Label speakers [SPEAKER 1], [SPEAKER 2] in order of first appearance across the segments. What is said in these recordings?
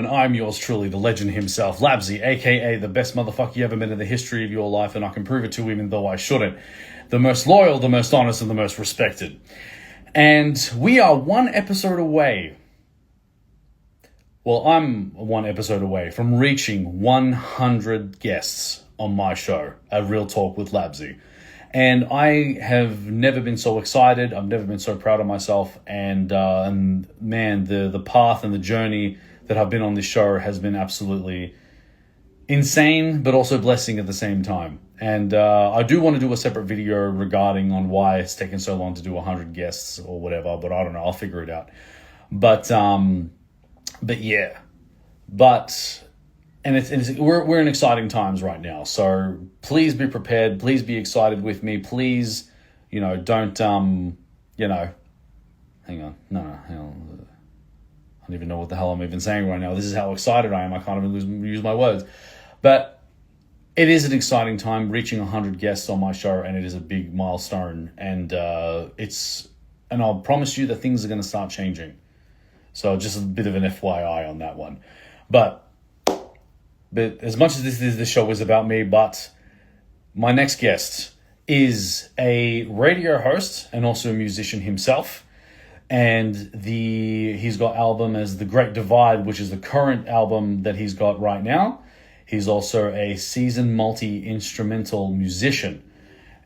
[SPEAKER 1] I'm yours truly, the legend himself, Labzy, aka the best motherfucker you ever met in the history of your life, and I can prove it to you even though I shouldn't. The most loyal, the most honest, and the most respected. And we are one episode away. Well, I'm one episode away from reaching 100 guests on my show, A Real Talk with Labzy. And I have never been so excited. I've never been so proud of myself. And man, the path and the journey that I've been on this show has been absolutely insane, but also blessing at the same time. And I do want to do a separate video regarding on why it's taken so long to do 100 guests or whatever, but I don't know. I'll figure it out. But yeah, we're in exciting times right now. So please be prepared. Please be excited with me. Please, don't, hang on. No, hang on. I don't even know what the hell I'm even saying right now. This is how excited I am. I can't even use my words. But it is an exciting time, reaching 100 guests on my show, and it is a big milestone. And I'll promise you that things are going to start changing. So just a bit of an FYI on that one. But as much as this show is about me, but my next guest is a radio host and also a musician himself. And he's got album as The Great Divide, which is the current album that he's got right now. He's also a seasoned multi-instrumental musician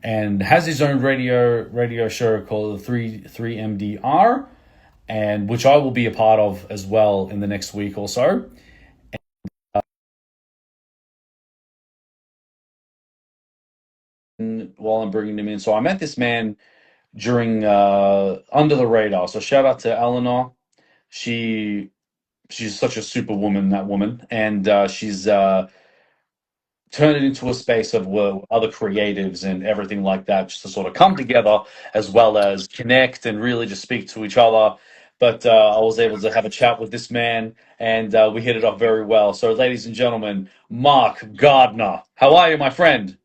[SPEAKER 1] and has his own radio show called 3MDR, and which I will be a part of as well in the next week or so. And while I'm bringing him in, so I met this man during Under the Radar. So shout out to Eleanor. She's such a superwoman, that woman, and she's turned it into a space of other creatives and everything like that, just to sort of come together as well as connect and really just speak to each other. But I was able to have a chat with this man, and we hit it off very well. So, ladies and gentlemen, Mark Gardner, how are you, my friend?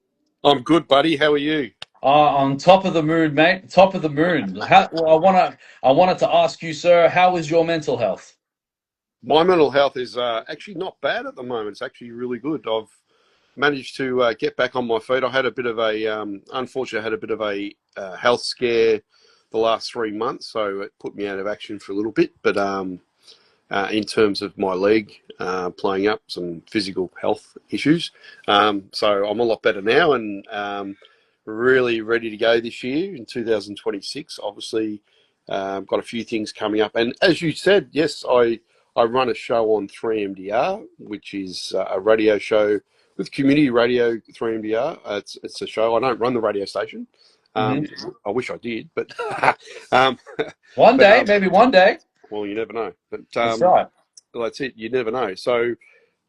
[SPEAKER 2] I'm good, buddy. How are you?
[SPEAKER 1] On top of the moon, mate. Top of the moon. I wanted to ask you, sir, how is your mental health?
[SPEAKER 2] My mental health is actually not bad at the moment. It's actually really good. I've managed to get back on my feet. I had a bit of a health scare the last 3 months, so it put me out of action for a little bit. But in terms of my leg playing up, some physical health issues. So I'm a lot better now, and really ready to go this year in 2026. Obviously, got a few things coming up. And as you said, yes, I run a show on 3MDR, which is a radio show with community radio. 3MDR. It's a show. I don't run the radio station. I wish I did, but
[SPEAKER 1] Maybe one day.
[SPEAKER 2] Well, you never know. But
[SPEAKER 1] that's right.
[SPEAKER 2] Well, that's it. You never know. So,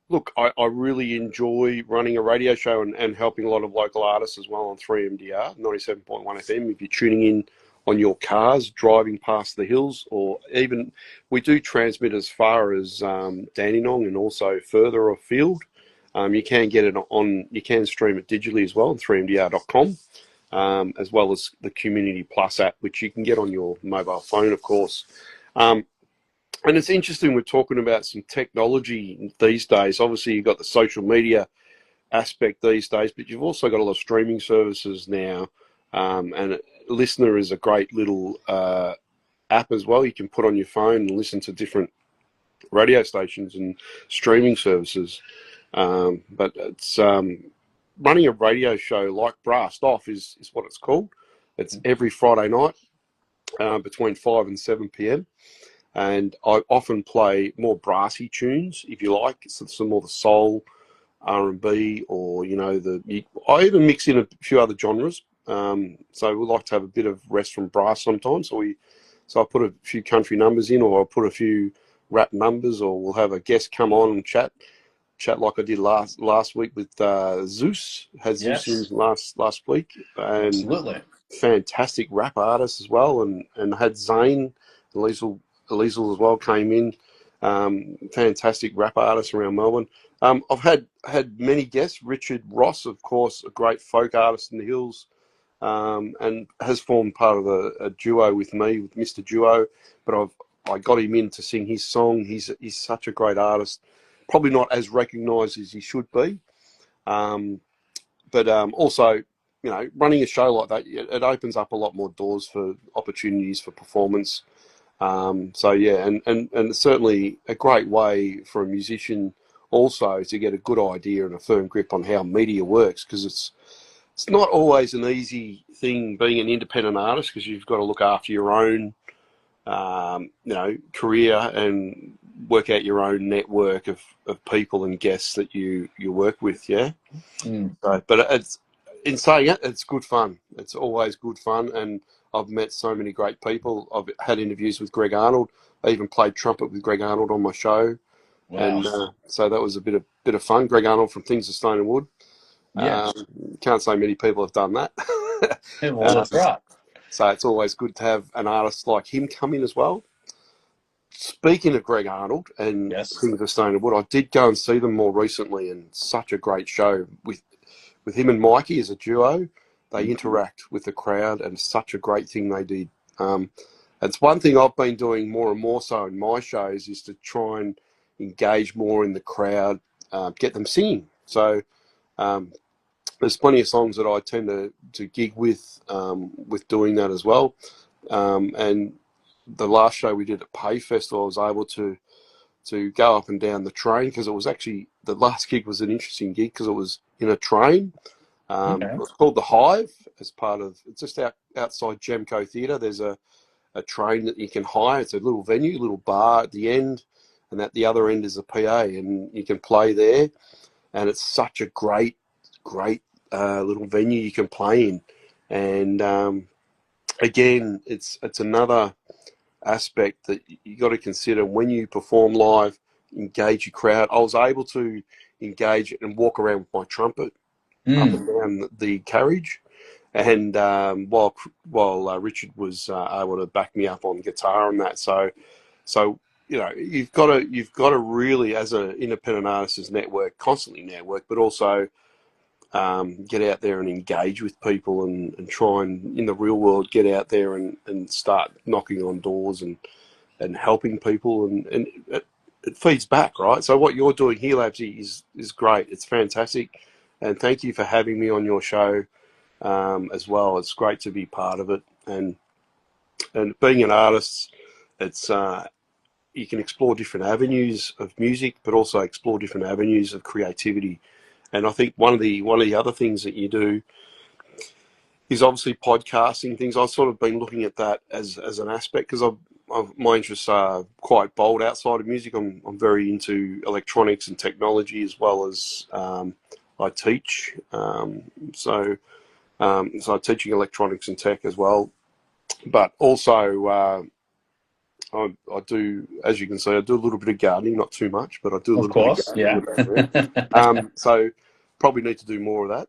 [SPEAKER 2] look, I really enjoy running a radio show and helping a lot of local artists as well on 3MDR 97.1 FM. If you're tuning in on your cars, driving past the hills, or even we do transmit as far as Dandenong and also further afield. You can get it you can stream it digitally as well on 3mdr.com, as well as the Community Plus app, which you can get on your mobile phone, of course. And it's interesting, we're talking about some technology these days. Obviously, you've got the social media aspect these days, but you've also got a lot of streaming services now. And Listener is a great little app as well. You can put on your phone and listen to different radio stations and streaming services. But it's running a radio show like Brassed Off is what it's called. It's every Friday night between 5 and 7 p.m. And I often play more brassy tunes, if you like, some more the soul, R&B, or I even mix in a few other genres. So we like to have a bit of rest from brass sometimes. So I put a few country numbers in, or I'll put a few rap numbers, or we'll have a guest come on and chat like I did last week with Zeus. Had Zeus in last week, and
[SPEAKER 1] absolutely
[SPEAKER 2] fantastic rap artist as well, and had Zane and Liesl as well came in. Fantastic rap artists around Melbourne. I've had many guests. Richard Ross, of course, a great folk artist in the hills, and has formed part of a duo with me, with Mr. Duo. But I got him in to sing his song. He's such a great artist. Probably not as recognised as he should be, but also, you know, running a show like that, it opens up a lot more doors for opportunities for performance. So yeah, and it's certainly a great way for a musician also to get a good idea and a firm grip on how media works, because it's not always an easy thing being an independent artist, because you've got to look after your own you know, career and work out your own network of people and guests that you work with. Yeah.
[SPEAKER 1] Mm.
[SPEAKER 2] So, but it's, in saying it, it's good fun. It's always good fun, and I've met so many great people. I've had interviews with Greg Arnold. I even played trumpet with Greg Arnold on my show,
[SPEAKER 1] Wow.
[SPEAKER 2] and so that was a bit of fun. Greg Arnold from Things of Stone and Wood.
[SPEAKER 1] Yeah.
[SPEAKER 2] Can't say many people have done that.
[SPEAKER 1] Yeah, well,
[SPEAKER 2] um,
[SPEAKER 1] that's right.
[SPEAKER 2] so it's always good to have an artist like him come in as well. Speaking of Greg Arnold and
[SPEAKER 1] Yes.
[SPEAKER 2] Things of Stone and Wood, I did go and see them more recently, and such a great show with him and Mikey as a duo. They interact with the crowd, and such a great thing they did. It's one thing I've been doing more and more so in my shows, is to try and engage more in the crowd, get them singing. So um, there's plenty of songs that I tend to gig with doing that as well. And the last show we did at Pay Festival, I was able to go up and down the train, because it was actually, the last gig was an interesting gig because it was in a train.
[SPEAKER 1] Okay.
[SPEAKER 2] It's called the Hive, as part of, it's just outside Gemco Theatre. There's a train that you can hire. It's a little venue, little bar at the end, and at the other end is a PA, and you can play there. And it's such a great little venue you can play in. And again, it's another aspect that you got to consider when you perform live. Engage your crowd. I was able to engage and walk around with my trumpet up
[SPEAKER 1] Mm.
[SPEAKER 2] and down the carriage, and while Richard was able to back me up on guitar and that. So you know, you've got to really, as an independent artist, network, constantly network, but also get out there and engage with people, and try and, in the real world, get out there and start knocking on doors and helping people, and it feeds back, right? So what you're doing here, Labzy, is great. It's fantastic, and thank you for having me on your show as well. It's great to be part of it, and being an artist, it's you can explore different avenues of music, but also explore different avenues of creativity. And I think one of the other things that you do is obviously podcasting things. I've sort of been looking at that as an aspect, because my interests are quite bold outside of music. I'm very into electronics and technology, as well as I teach. So I'm teaching electronics and tech as well. But also I do, as you can see, I do a little bit of gardening, not too much, but I do a
[SPEAKER 1] Of
[SPEAKER 2] little bit of
[SPEAKER 1] course.
[SPEAKER 2] gardening in
[SPEAKER 1] Yeah.
[SPEAKER 2] the background. So probably need to do more of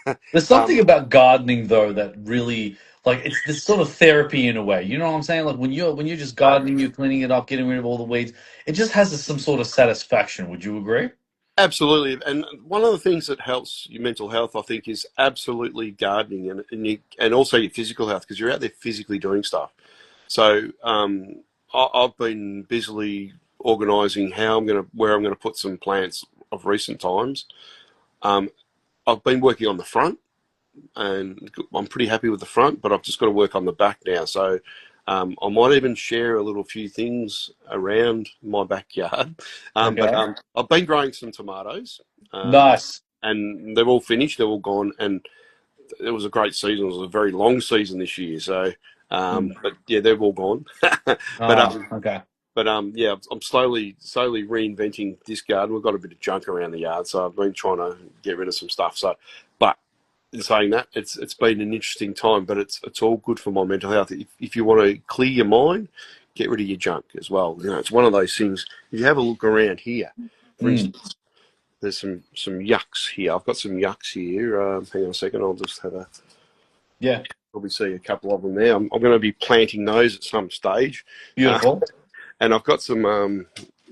[SPEAKER 2] that.
[SPEAKER 1] There's something about gardening though that really, like, it's this sort of therapy in a way. You know what I'm saying? Like when you're just gardening, you're cleaning it up, getting rid of all the weeds. It just has some sort of satisfaction. Would you agree?
[SPEAKER 2] Absolutely, and one of the things that helps your mental health, I think, is absolutely gardening, and also your physical health, because you're out there physically doing stuff. So I've been busily organising where I'm gonna put some plants of recent times. Um, I've been working on the front, and I'm pretty happy with the front, but I've just got to work on the back now. So I might even share a little few things around my backyard. But
[SPEAKER 1] Okay.
[SPEAKER 2] I've been growing some tomatoes,
[SPEAKER 1] Nice.
[SPEAKER 2] and they're all finished. They're all gone, and it was a great season. It was a very long season this year. So,
[SPEAKER 1] Mm.
[SPEAKER 2] but yeah, they're all gone. but
[SPEAKER 1] Ah, okay.
[SPEAKER 2] yeah, I'm slowly reinventing this garden. We've got a bit of junk around the yard, so I've been trying to get rid of some stuff. So, but in saying that, it's been an interesting time, but it's all good for my mental health. If you want to clear your mind, get rid of your junk as well. You know, it's one of those things. If you have a look around here, for
[SPEAKER 1] Mm.
[SPEAKER 2] instance, there's some yucks here. I've got some yucks here. Hang on a second. I'll just have a
[SPEAKER 1] Yeah.
[SPEAKER 2] probably see a couple of them there. I'm going to be planting those at some stage, uh,
[SPEAKER 1] Beautiful.
[SPEAKER 2] and I've got some.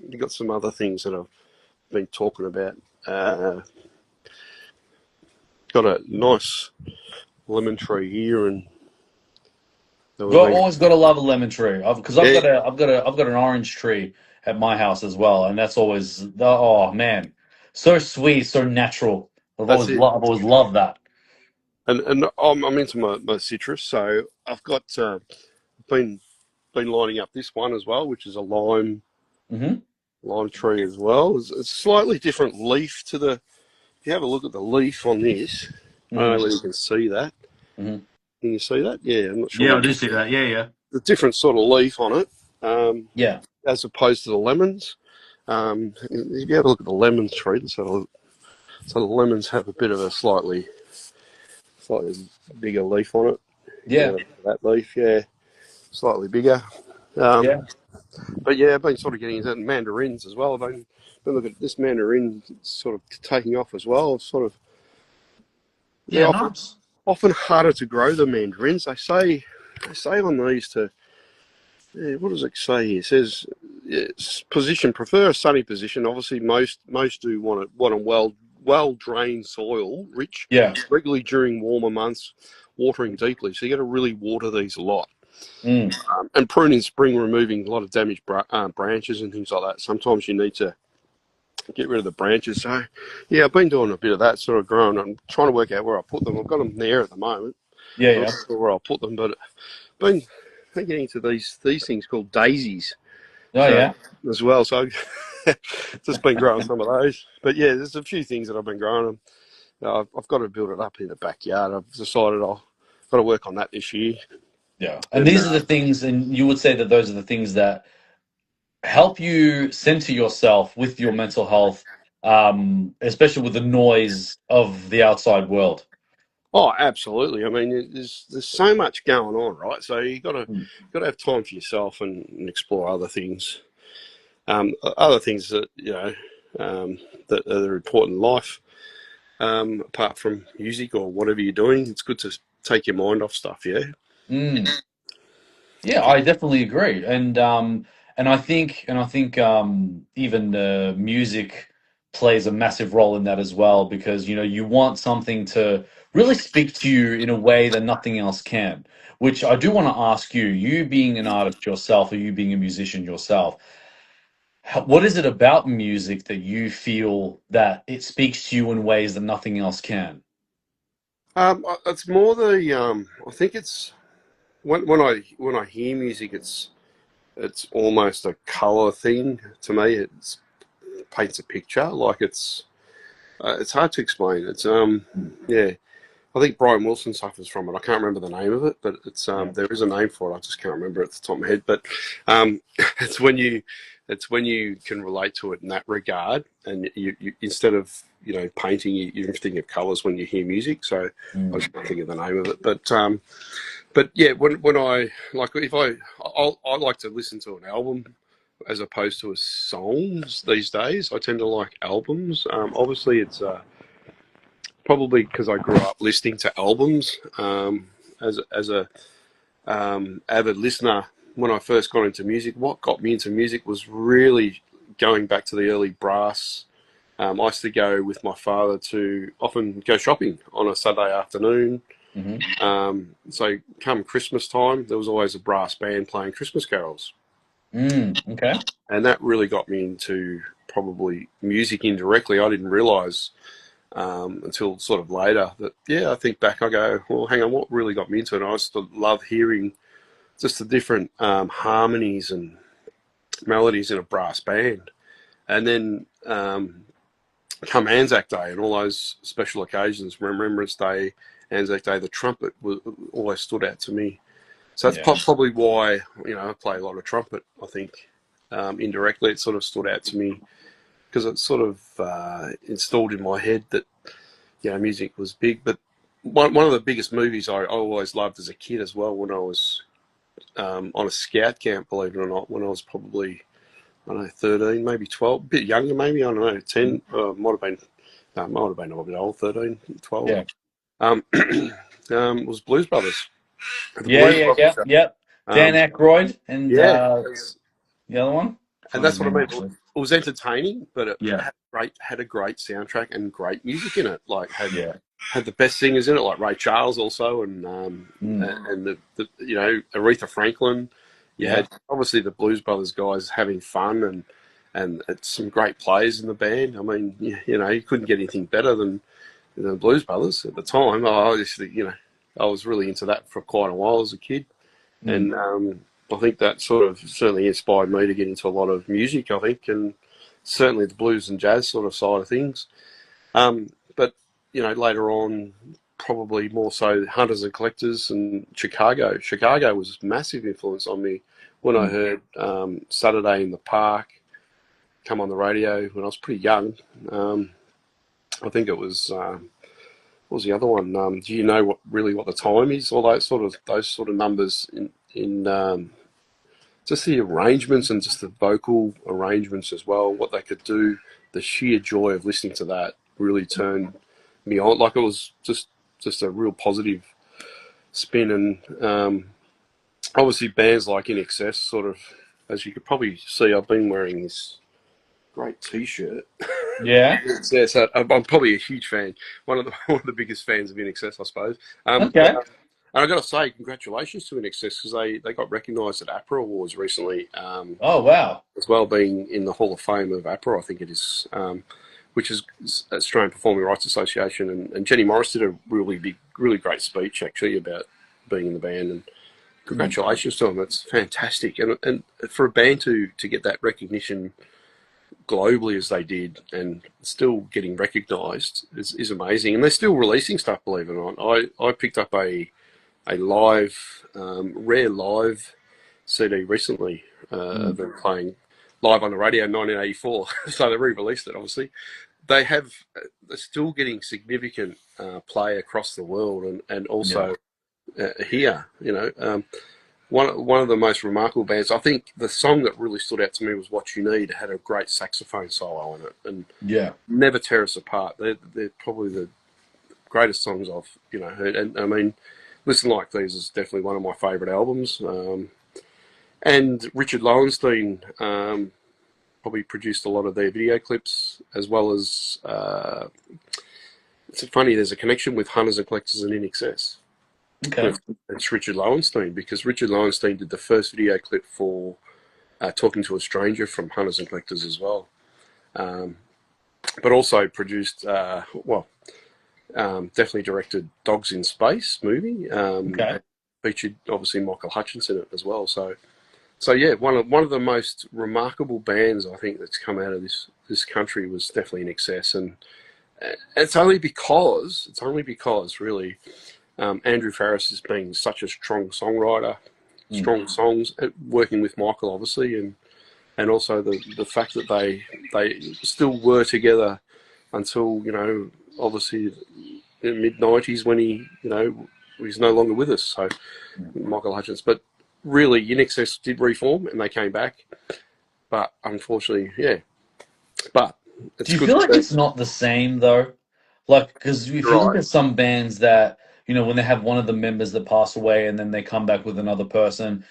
[SPEAKER 2] you got some other things that I've been talking about. Got a nice lemon tree here, and we've been,
[SPEAKER 1] Always got to love a lemon tree. Because
[SPEAKER 2] yeah,
[SPEAKER 1] I've got an orange tree at my house as well, and that's always oh man, so sweet, so natural.
[SPEAKER 2] that's it.
[SPEAKER 1] I've always loved that.
[SPEAKER 2] And I'm into my citrus, so I've got been been lining up this one as well, which is a
[SPEAKER 1] Hmm.
[SPEAKER 2] lime tree as well. It's a slightly different leaf to the. If you have a look at the leaf on this, I don't
[SPEAKER 1] Hmm.
[SPEAKER 2] know whether you can see that.
[SPEAKER 1] Hmm.
[SPEAKER 2] Can you see that? Yeah, I'm not sure
[SPEAKER 1] Yeah, I
[SPEAKER 2] whether
[SPEAKER 1] do see that. Yeah, yeah,
[SPEAKER 2] the different sort of leaf on it,
[SPEAKER 1] yeah,
[SPEAKER 2] as opposed to the lemons. If you have a look at the lemon tree, so the lemons have a bit of a slightly bigger leaf on it.
[SPEAKER 1] yeah,
[SPEAKER 2] That leaf, yeah, slightly bigger. Um,
[SPEAKER 1] yeah,
[SPEAKER 2] but yeah, I've been sort of getting into mandarins as well. Been looking at this mandarin sort of taking off as well. Sort of, they're
[SPEAKER 1] yeah. Nice.
[SPEAKER 2] often harder to grow the mandarins. They say on these to, yeah, what does it say here? It says position, prefer a sunny position. Obviously, most do want a well drained soil, rich,
[SPEAKER 1] Yeah.
[SPEAKER 2] regularly during warmer months, watering deeply. So you got to really water these a lot.
[SPEAKER 1] Mm.
[SPEAKER 2] And prune in spring, removing a lot of damaged branches and things like that. Sometimes you need to get rid of the branches. So, yeah, I've been doing a bit of that, sort of growing. I'm trying to work out where I put them. I've got them there at the moment.
[SPEAKER 1] Yeah,
[SPEAKER 2] I'm not
[SPEAKER 1] yeah.
[SPEAKER 2] sure where I'll put them, but I've been getting into these things called daisies.
[SPEAKER 1] Oh,
[SPEAKER 2] So
[SPEAKER 1] yeah.
[SPEAKER 2] as well, so just been growing some of those. But yeah, there's a few things that I've been growing. I've got to build it up in the backyard. I've decided I'll got to work on that this year.
[SPEAKER 1] Yeah. And
[SPEAKER 2] And
[SPEAKER 1] these are the things, and you would say that those are the things that help you center yourself with your mental health, especially with the noise of the outside world.
[SPEAKER 2] oh, absolutely. I mean, there's so much going on, right? So
[SPEAKER 1] Mm.
[SPEAKER 2] got to have time for yourself and explore other things. Other things that that are important in life. Apart from music or whatever you're doing, it's good to take your mind off stuff. Yeah.
[SPEAKER 1] Mm. Yeah, I definitely agree, and I think even music plays a massive role in that as well because you know you want something to really speak to you in a way that nothing else can. Which I do want to ask you, you being an artist yourself, or you being a musician yourself, what is it about music that you feel that it speaks to you in ways that nothing else can?
[SPEAKER 2] It's more the. I think it's when I hear music, it's almost a color thing to me. It paints a picture. Like it's hard to explain. It's yeah. I think Brian Wilson suffers from it. I can't remember the name of it, but it's
[SPEAKER 1] Yeah.
[SPEAKER 2] there is a name for it. I just can't remember it at the top of my head. But um, it's when you can relate to it in that regard, and you instead of painting, you're thinking of colours when you hear music. So I
[SPEAKER 1] Mm.
[SPEAKER 2] just can't think of the name of it. But yeah, when I like if I like to listen to an album as opposed to a songs these days. I tend to like albums. Obviously, it's probably because I grew up listening to albums as a avid listener. When I first got into music, what got me into music was really going back to the early brass. I used to go with my father to often go shopping on a Saturday afternoon.
[SPEAKER 1] Hmm.
[SPEAKER 2] So come Christmas time, there was always a brass band playing Christmas carols,
[SPEAKER 1] Mm. Okay.
[SPEAKER 2] and that really got me into probably music indirectly. I didn't realise until sort of later that, yeah, I think back, I go, well, hang on, what really got me into it? I used to love hearing just the different harmonies and melodies in a brass band. And then come Anzac Day and all those special occasions, Remembrance Day, Anzac Day, the trumpet always stood out to me. So that's
[SPEAKER 1] Yeah.
[SPEAKER 2] probably why, I play a lot of trumpet, I think. Indirectly, it sort of stood out to me because it sort of installed in my head that music was big. But one of the biggest movies I always loved as a kid as well, when I was on a scout camp, believe it or not, when I was probably, I don't know, 13, maybe 12, a bit younger, maybe, I don't know, 10, might have been, no, might have been a little bit old, 13, 12.
[SPEAKER 1] Yeah.
[SPEAKER 2] Um, was Blues Brothers. The
[SPEAKER 1] Yeah.
[SPEAKER 2] Blues
[SPEAKER 1] Yeah.
[SPEAKER 2] Brothers
[SPEAKER 1] Yeah.
[SPEAKER 2] show.
[SPEAKER 1] Yeah. Dan Aykroyd and
[SPEAKER 2] Yeah,
[SPEAKER 1] the other one.
[SPEAKER 2] and
[SPEAKER 1] Trying to
[SPEAKER 2] that's what I
[SPEAKER 1] remember
[SPEAKER 2] mean.
[SPEAKER 1] actually.
[SPEAKER 2] was entertaining, but it
[SPEAKER 1] Yeah.
[SPEAKER 2] had a great soundtrack and great music in it. Like
[SPEAKER 1] Yeah.
[SPEAKER 2] had the best singers in it, like Ray Charles also,
[SPEAKER 1] Mm.
[SPEAKER 2] and the Aretha Franklin. You
[SPEAKER 1] Yeah.
[SPEAKER 2] had obviously the Blues Brothers guys having fun, and it's some great players in the band. I mean, you couldn't get anything better than the Blues Brothers at the time. I just, I was really into that for quite a while as a kid,
[SPEAKER 1] Mm.
[SPEAKER 2] and I think that sort of certainly inspired me to get into a lot of music. I think, and certainly the blues and jazz sort of side of things. But later on, probably more so Hunters and Collectors and Chicago. Chicago was a massive influence on me when I
[SPEAKER 1] Mm.
[SPEAKER 2] heard Saturday in the Park come on the radio when I was pretty young. I think it was what was the other one? Do you know what the time is? All those sort of numbers in just the arrangements and just the vocal arrangements as well. What they could do, the sheer joy of listening to that really turned me on. Like it was just a real positive spin. And obviously bands like In Excess, sort of, as you could probably see, I've been wearing this great T-shirt.
[SPEAKER 1] Yeah.
[SPEAKER 2] Yeah, so I'm probably a huge fan. One of the one of the biggest fans of In Excess, I suppose.
[SPEAKER 1] Okay.
[SPEAKER 2] And I got to say, congratulations to In Excess because they got recognised at APRA Awards recently,
[SPEAKER 1] Oh, wow.
[SPEAKER 2] as well, being in the Hall of Fame of APRA, I think it is, which is Australian Performing Rights Association. And Jenny Morris did a really great speech actually about being in the band. And
[SPEAKER 1] Mm.
[SPEAKER 2] congratulations to them. It's fantastic. And for a band to get that recognition globally as they did and still getting recognised is amazing. And they're still releasing stuff, believe it or not. I picked up a live, rare live CD recently of
[SPEAKER 1] Mm.
[SPEAKER 2] them playing live on the radio in 1984. So they re-released it, obviously. They're still getting significant play across the world and
[SPEAKER 1] Yeah.
[SPEAKER 2] also here. One of the most remarkable bands. I think the song that really stood out to me was "What You Need." It had a great saxophone solo in it, and
[SPEAKER 1] Yeah.
[SPEAKER 2] never tear us apart. They're probably the greatest songs I've heard. And I mean, Listen Like These is definitely one of my favourite albums. And Richard Lowenstein probably produced a lot of their video clips, as well as it's funny. There's a connection with Hunters and Collectors and In Excess.
[SPEAKER 1] Okay.
[SPEAKER 2] It's Richard Lowenstein because Richard Lowenstein did the first video clip for Talking to a Stranger from Hunters and Collectors as well, but also produced definitely directed Dogs in Space movie.
[SPEAKER 1] Okay.
[SPEAKER 2] Featured obviously Michael Hutchence in it as well. So yeah, one of the most remarkable bands I think that's come out of this country was definitely In Excess, and it's only because really Andrew Farris has been such a strong songwriter,
[SPEAKER 1] Mm.
[SPEAKER 2] strong songs, working with Michael obviously, and also the fact that they still were together until obviously in the mid-90s when he's no longer with us. So Michael Hutchence, but really In Excess did reform and they came back, but unfortunately, yeah. But
[SPEAKER 1] Do
[SPEAKER 2] it's
[SPEAKER 1] you
[SPEAKER 2] good
[SPEAKER 1] feel
[SPEAKER 2] to
[SPEAKER 1] like
[SPEAKER 2] see.
[SPEAKER 1] it's not the same though? Like, because if you look
[SPEAKER 2] Right.
[SPEAKER 1] at some bands that, when they have one of the members that pass away and then they come back with another person,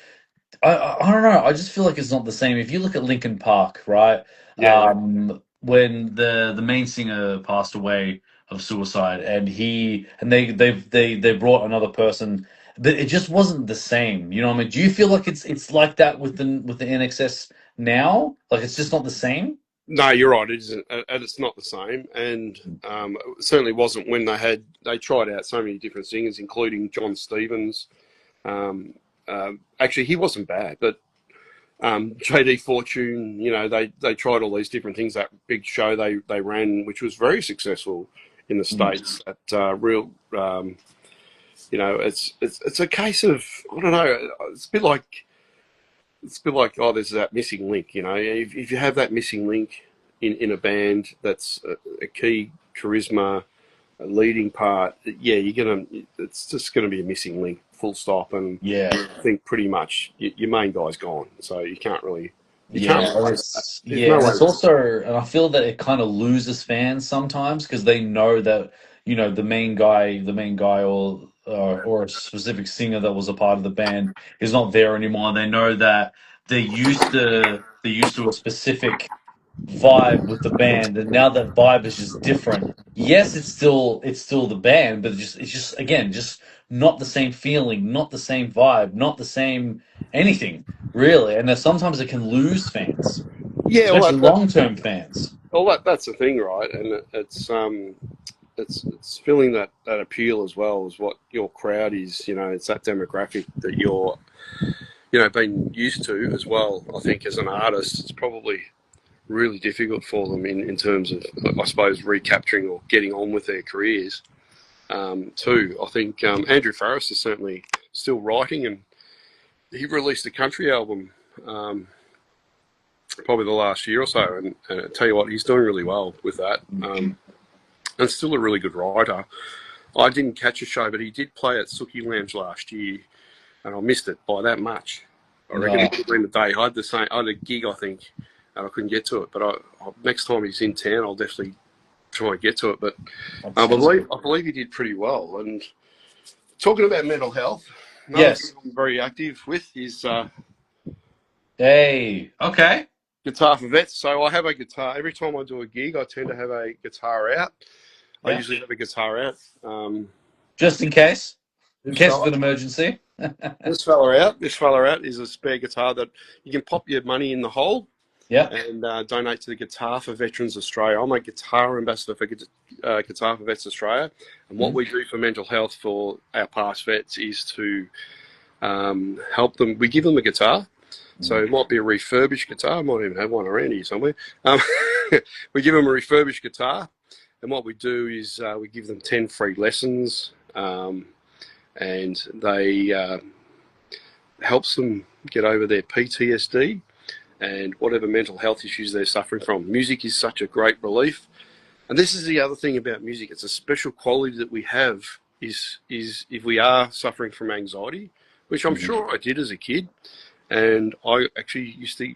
[SPEAKER 1] I don't know. I just feel like it's not the same. If you look at Linkin Park, right?
[SPEAKER 2] Yeah.
[SPEAKER 1] When the main singer passed away of suicide, and they brought another person, but it just wasn't the same. You know what I mean? Do you feel like it's like that with the NXS now? Like it's just not the same?
[SPEAKER 2] No, you're right. It isn't, and it's not the same. And it certainly wasn't when they tried out so many different singers, including John Stevens. Actually, he wasn't bad, but JD Fortune. They tried all these different things. That big show they ran, which was very successful in the
[SPEAKER 1] Mm.
[SPEAKER 2] states. At real, it's a case of I don't know. It's a bit like there's that missing link. If you have that missing link in a band, that's a key charisma, a leading part. Yeah, it's just gonna be a missing link, full stop. And
[SPEAKER 1] Yeah.
[SPEAKER 2] I think pretty much your main guy's gone, so you can't
[SPEAKER 1] Yeah,
[SPEAKER 2] replace that. There's no
[SPEAKER 1] and
[SPEAKER 2] way.
[SPEAKER 1] it's also, and I feel that it kind of loses fans sometimes because they know that the main guy, or a specific singer that was a part of the band is not there anymore. They know that they're used to a specific vibe with the band, and now that vibe is just different. Yes, it's still the band, but it's just again just not the same feeling, not the same vibe, not the same anything really. And then sometimes it can lose fans,
[SPEAKER 2] Yeah, well,
[SPEAKER 1] especially long-term fans.
[SPEAKER 2] that's the thing, right? And it's feeling that appeal as well as what your crowd is. You know, it's that demographic that you're been used to as well. I think as an artist, it's probably really difficult for them in terms of, I suppose, recapturing or getting on with their careers. Too, I think Andrew Farris is certainly still writing, and he released a country album probably the last year or so, and I tell you what, he's doing really well with that. And still a really good writer. I didn't catch a show, but he did play at Sookie Lounge last year, and I missed it by that much. I reckon
[SPEAKER 1] No,
[SPEAKER 2] it would have been the day. I had a gig, I think, and I couldn't get to it. But next time he's in town, I'll definitely try and get to it. But
[SPEAKER 1] that sounds good.
[SPEAKER 2] I believe he did pretty well. And talking about mental health, another thing
[SPEAKER 1] Yes.
[SPEAKER 2] I'm very active with is
[SPEAKER 1] Hey. Okay.
[SPEAKER 2] guitar for vets. So I have a guitar. Every time I do a gig, I tend to have a guitar out. I
[SPEAKER 1] Yeah.
[SPEAKER 2] usually have a guitar out.
[SPEAKER 1] Just in case. In
[SPEAKER 2] This
[SPEAKER 1] case of
[SPEAKER 2] fella,
[SPEAKER 1] an emergency.
[SPEAKER 2] this fella out is a spare guitar that you can pop your money in the hole
[SPEAKER 1] Yeah.
[SPEAKER 2] and donate to the Guitar for Veterans Australia. I'm a guitar ambassador for Guitar for Vets Australia, and what
[SPEAKER 1] Mhm.
[SPEAKER 2] we do for mental health for our past vets is to help them. We give them a guitar, so it might be a refurbished guitar. I might even have one around here somewhere. Um, we give them a refurbished guitar, and what we do is we give them 10 free lessons, and they helps them get over their PTSD and whatever mental health issues they're suffering from. Music is such a great relief. And this is the other thing about music. It's a special quality that we have is if we are suffering from anxiety, which I'm
[SPEAKER 1] Mhm.
[SPEAKER 2] sure I did as a kid. And I actually used to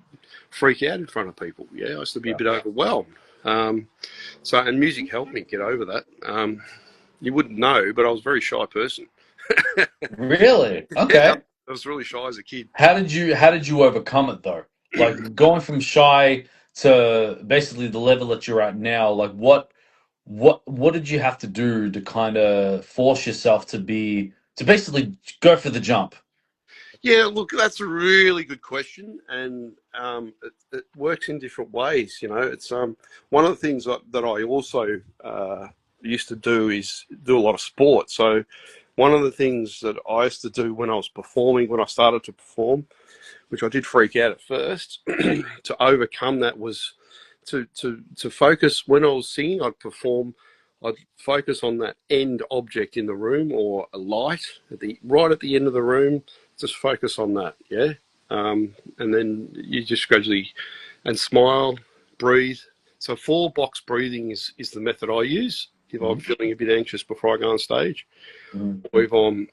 [SPEAKER 2] freak out in front of people. Yeah, I used to be a
[SPEAKER 1] Yeah.
[SPEAKER 2] bit overwhelmed. And music helped me get over that. You wouldn't know, but I was a very shy person. Yeah,
[SPEAKER 1] Really?
[SPEAKER 2] I
[SPEAKER 1] Okay.
[SPEAKER 2] was really shy as a kid.
[SPEAKER 1] How did you overcome it though? Like going from shy to basically the level that you're at now, like what did you have to do to kind of force yourself to basically go for the jump?
[SPEAKER 2] Yeah, look, that's a really good question, and it works in different ways. You know, it's one of the things that I also used to do is do a lot of sport. So one of the things that I used to do when I was performing, when I started to perform, which I did freak out at first, to overcome that was to focus when I was singing. I'd perform. I'd focus on that end object in the room or a light right at the end of the room. Just focus on that, yeah. And then you just gradually and smile, breathe. So 4-box breathing is the method I use if I'm
[SPEAKER 1] Mhm.
[SPEAKER 2] feeling a bit anxious before I go on stage,
[SPEAKER 1] Mhm.
[SPEAKER 2] or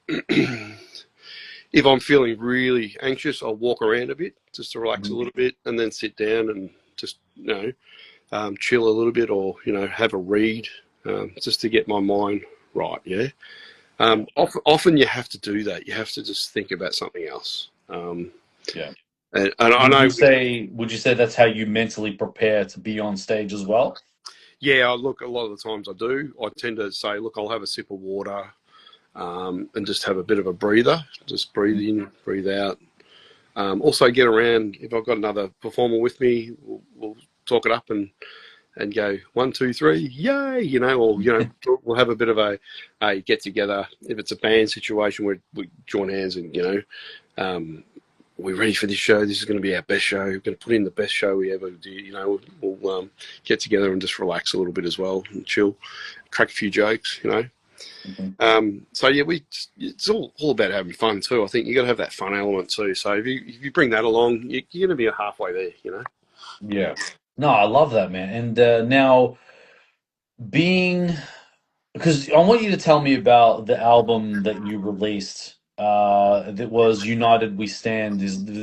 [SPEAKER 2] if I'm feeling really anxious, I'll walk around a bit just to relax a
[SPEAKER 1] Mhm.
[SPEAKER 2] little bit, and then sit down and just chill a little bit, or have a read, just to get my mind right. Yeah.
[SPEAKER 1] Yeah.
[SPEAKER 2] Often you have to do that. You have to just think about something else.
[SPEAKER 1] Yeah.
[SPEAKER 2] And I
[SPEAKER 1] Would you
[SPEAKER 2] know,
[SPEAKER 1] say would you say that's how you mentally prepare to be on stage as well?
[SPEAKER 2] yeah. Look, a lot of the times I do. I tend to say, look, I'll have a sip of water, and just have a bit of a breather. Just breathe in, breathe out. Also get around. If I've got another performer with me, we'll talk it up and go 1, 2, 3, yay! Or we'll have a bit of a get together. If it's a band situation, we join hands and um, we're ready for this show. This is going to be our best show. We're going to put in the best show we ever do. We'll get together and just relax a little bit as well and chill, crack a few jokes.
[SPEAKER 1] Mhm.
[SPEAKER 2] So yeah, it's all about having fun too. I think you got to have that fun element too. So if you bring that along, you're going to be halfway there.
[SPEAKER 1] Yeah. No, I love that, man. And now being because I want you to tell me about the album that you released. That was United We Stand,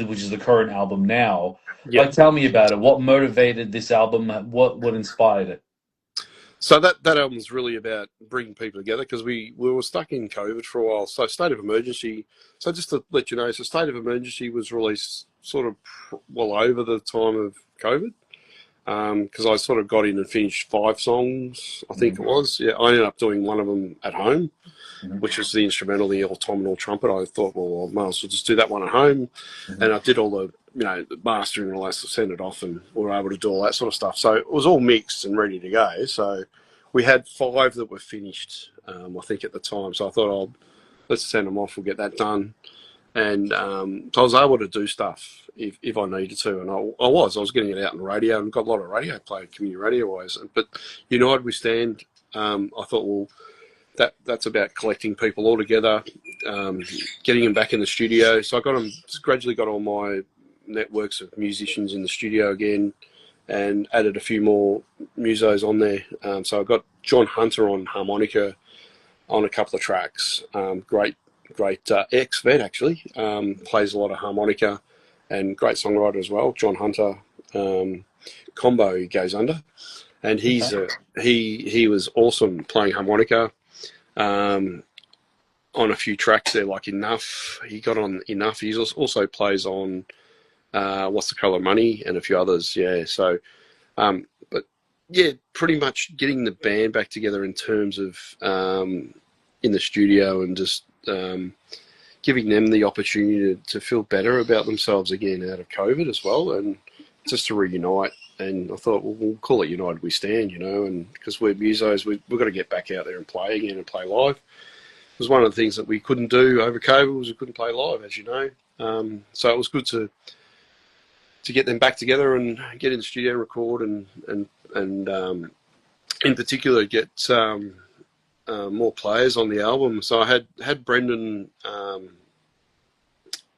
[SPEAKER 1] which is the current album now.
[SPEAKER 2] Yeah.
[SPEAKER 1] Like, tell me about it. What motivated this album? What inspired it?
[SPEAKER 2] So that album is really about bringing people together because we were stuck in COVID for a while. So State of Emergency. So just to let you know, State of Emergency was released sort of well over the time of COVID. because I sort of got in and finished 5 songs, I think it was. Yeah, I ended up doing one of them at home, which was the instrumental, the autumnal trumpet. I thought, well, I might as well just do that one at home. And I did all the, the mastering and all that, so send it off, and we were able to do all that sort of stuff. So it was all mixed and ready to go. So we had 5 that were finished, I think, at the time. So I thought, let's send them off, we'll get that done. And so I was able to do stuff if I needed to, and I was getting it out on the radio, and got a lot of radio play, community radio-wise. But United We Stand, I thought, well, that's about collecting people all together, getting them back in the studio. So I gradually got all my networks of musicians in the studio again, and added a few more musos on there. So I got John Hunter on harmonica on a couple of tracks. Great ex-vet, actually, plays a lot of harmonica, and great songwriter as well. John Hunter, Combo he goes under, and he was awesome playing harmonica on a few tracks there, like Enough. He got on Enough. He also plays on What's the Colour of Money and a few others. Yeah, so but yeah, pretty much getting the band back together in terms of in the studio, and just giving them the opportunity to feel better about themselves again out of COVID as well, and just to reunite. And I thought, well, we'll call it United We Stand, and because we're musos, we've got to get back out there and play again and play live. It was one of the things that we couldn't do over COVID, was we couldn't play live, as you know. So it was good to get them back together and get in the studio, record, and in particular get more players on the album. So I had Brendan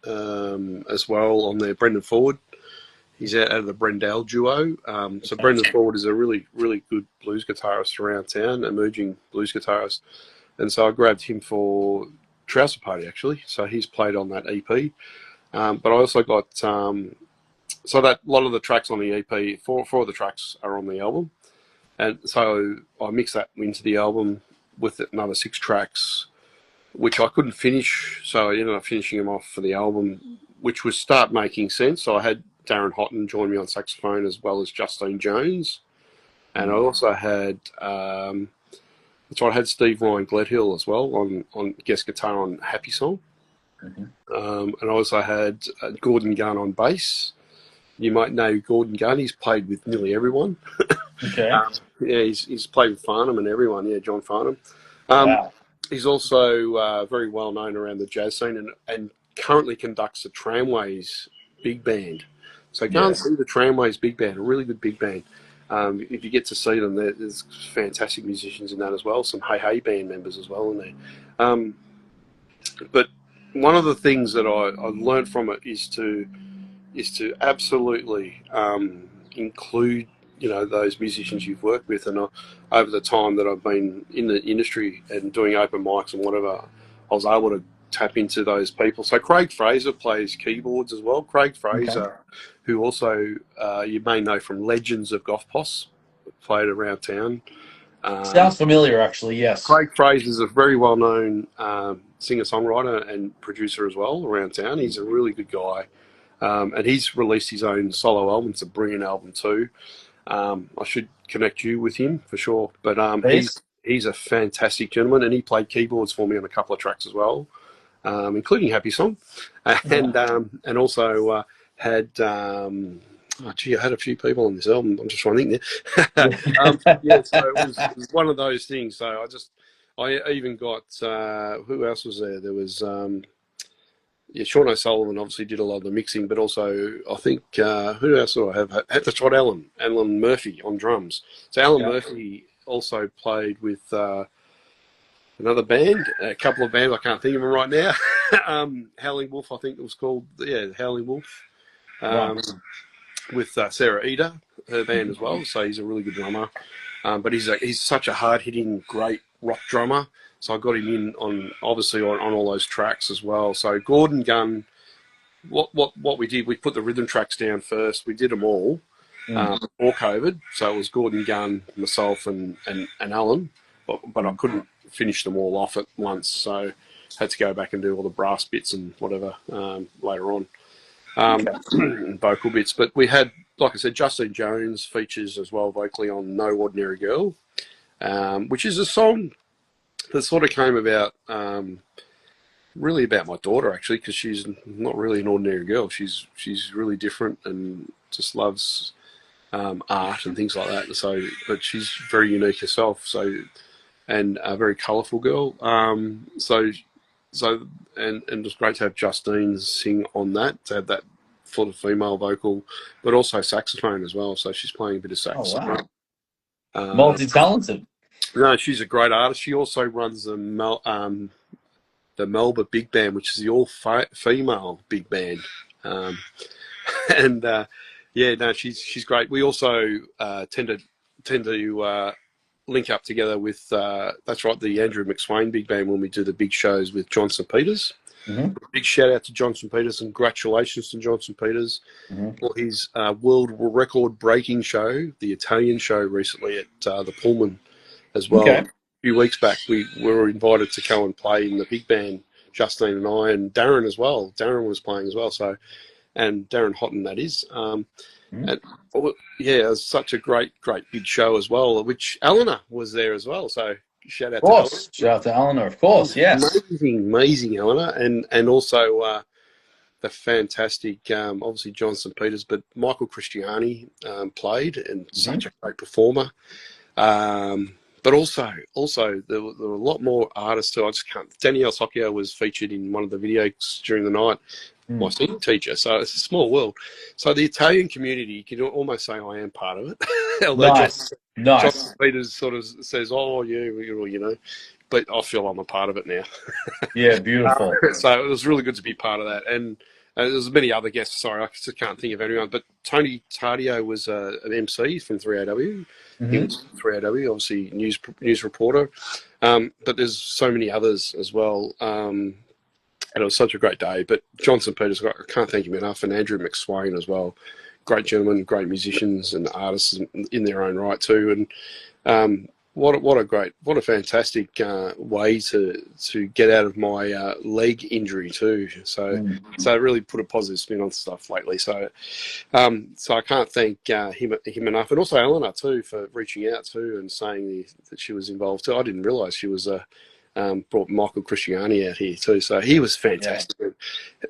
[SPEAKER 2] as well on there, Brendan Ford. He's out of the Brendel duo. So Brendan Ford is a really, really good blues guitarist around town, emerging blues guitarist. And so I grabbed him for Trouser Party, actually. So he's played on that EP. But I also got, so that a lot of the tracks on the EP, four of the tracks are on the album. And so I mixed that into the album with another 6 tracks, which I couldn't finish. So I ended up finishing them off for the album, which was start making sense. So I had Darren Houghton join me on saxophone, as well as Justine Jones. And I also had, I had Steve Ryan Gledhill as well on guest guitar on Happy Song. And I also had Gordon Gunn on bass. You might know Gordon Gunn. He's played with nearly everyone.
[SPEAKER 1] Okay.
[SPEAKER 2] Yeah, he's played with Farnham and everyone. Yeah, John Farnham.
[SPEAKER 1] Wow.
[SPEAKER 2] He's also very well known around the jazz scene, and currently conducts the Tramways Big Band. So go and see the Tramways Big Band, a really good big band. If you get to see them, there's fantastic musicians in that as well. Some Hey Hey band members as well in there. But one of the things that I learned from it is to absolutely include those musicians you've worked with. And over the time that I've been in the industry and doing open mics and whatever, I was able to tap into those people. So Craig Fraser plays keyboards as well. Craig Fraser, who also you may know from Legends of Gothpos, played around town.
[SPEAKER 1] Sounds familiar, actually. Yes.
[SPEAKER 2] Craig Fraser is a very well-known singer-songwriter and producer as well around town. He's a really good guy, and he's released his own solo album. It's a brilliant album too. I should connect you with him for sure. But he's a fantastic gentleman, and he played keyboards for me on a couple of tracks as well, including Happy Song, and also had. I had a few people on this album. I'm just trying to think there. So it was one of those things. So I even got who else was there? There was Sean O'Sullivan obviously did a lot of the mixing, but also I think who else do I have? That's right, Alan Murphy on drums. So Alan Murphy also played with another band, a couple of bands. I can't think of them right now. Howling Wolf, I think it was called. Yeah, Howling Wolf. With Sarah Eder, her band as well. So he's a really good drummer. But he's such a hard-hitting, great rock drummer. So I got him in on all those tracks as well. So Gordon Gunn, what we did, we put the rhythm tracks down first. We did them all before COVID. So it was Gordon Gunn, myself, and Alan. But I couldn't finish them all off at once. So had to go back and do all the brass bits and whatever later on. Vocal bits, but we had like I said, Justine Jones features as well vocally on No Ordinary Girl, which is a song that sort of came about really about my daughter, actually, because she's not really an ordinary girl. She's really different and just loves art and things like that. So, but she's very unique herself. So, and a very colourful girl. And it's great to have Justine sing on that, to have that sort of female vocal, but also saxophone as well. So she's playing a bit of
[SPEAKER 1] Oh
[SPEAKER 2] saxophone.
[SPEAKER 1] wow, multi-talented.
[SPEAKER 2] No, she's a great artist. She also runs the Melba Big Band, which is the all-female big band. Um, and yeah, no, she's great. We also tend to link up together with that's right, the Andrew McSwain Big Band when we do the big shows with Johnson Peters.
[SPEAKER 1] Mm-hmm.
[SPEAKER 2] Big shout out to Johnson Peters and congratulations to Johnson Peters for his world record breaking show, the Italian show recently at the Pullman as well.
[SPEAKER 1] Okay.
[SPEAKER 2] A few weeks back, we were invited to go and play in the big band, Justine and I, and Darren as well. Darren was playing as well, so, and Darren Houghton, that is. And, yeah, it was such a great big show as well, which Eleanor was there as well. So shout out to Eleanor.
[SPEAKER 1] Shout out to Eleanor, of course, yes.
[SPEAKER 2] Amazing Eleanor, and also the fantastic, obviously Johnson Peters, but Michael Christiani played, and such a great performer. But also there were a lot more artists too. I just can't. Danielle Socchio was featured in one of the videos during the night. My singing teacher, so it's a small world. So the Italian community, you can almost say I am part of it. Although
[SPEAKER 1] Nice.
[SPEAKER 2] John Peters sort of says, "Oh, yeah, you know," but I feel I'm a part of it now.
[SPEAKER 1] Yeah, beautiful.
[SPEAKER 2] So it was really good to be part of that, and there's many other guests. Sorry, I just can't think of anyone. But Tony Tardio was an MC from 3AW. He was 3AW, obviously news reporter. But there's so many others as well. And it was such a great day. But Johnson Peters, I can't thank him enough, and Andrew McSwain as well. Great gentlemen, great musicians and artists in their own right too. And what a fantastic way to get out of my leg injury too. So it really put a positive spin on stuff lately. So I can't thank him enough, and also Eleanor too for reaching out too and saying that she was involved too. I didn't realise she was brought Michael Christiani out here too, so he was fantastic. Yeah.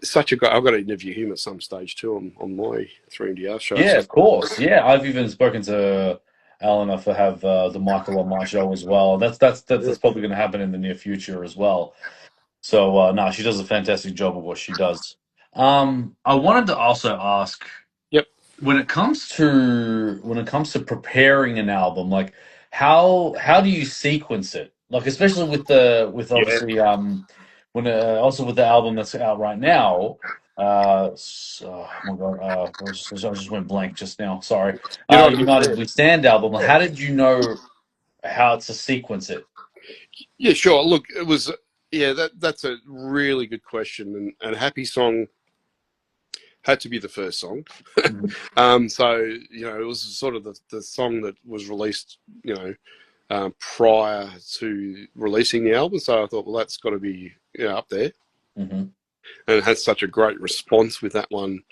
[SPEAKER 2] Such a great. I've got to interview him at some stage too on my 3MDR show.
[SPEAKER 1] Yeah, of course. Yeah, I've even spoken to Eleanor to have the Michael on my show as well. That's probably going to happen in the near future as well. So no, she does a fantastic job of what she does. I wanted to also ask.
[SPEAKER 2] Yep.
[SPEAKER 1] When it comes to preparing an album, like how do you sequence it? Like especially with obviously when also with the album that's out right now. Oh my god, I just went blank just now. Sorry. United We Stand album. Yeah. How did you know how to sequence it?
[SPEAKER 2] Yeah, sure. Look, it was that's a really good question, and Happy Song had to be the first song. So, it was sort of the song that was released, prior to releasing the album. So I thought, well, that's got to be up there. And it had such a great response with that one.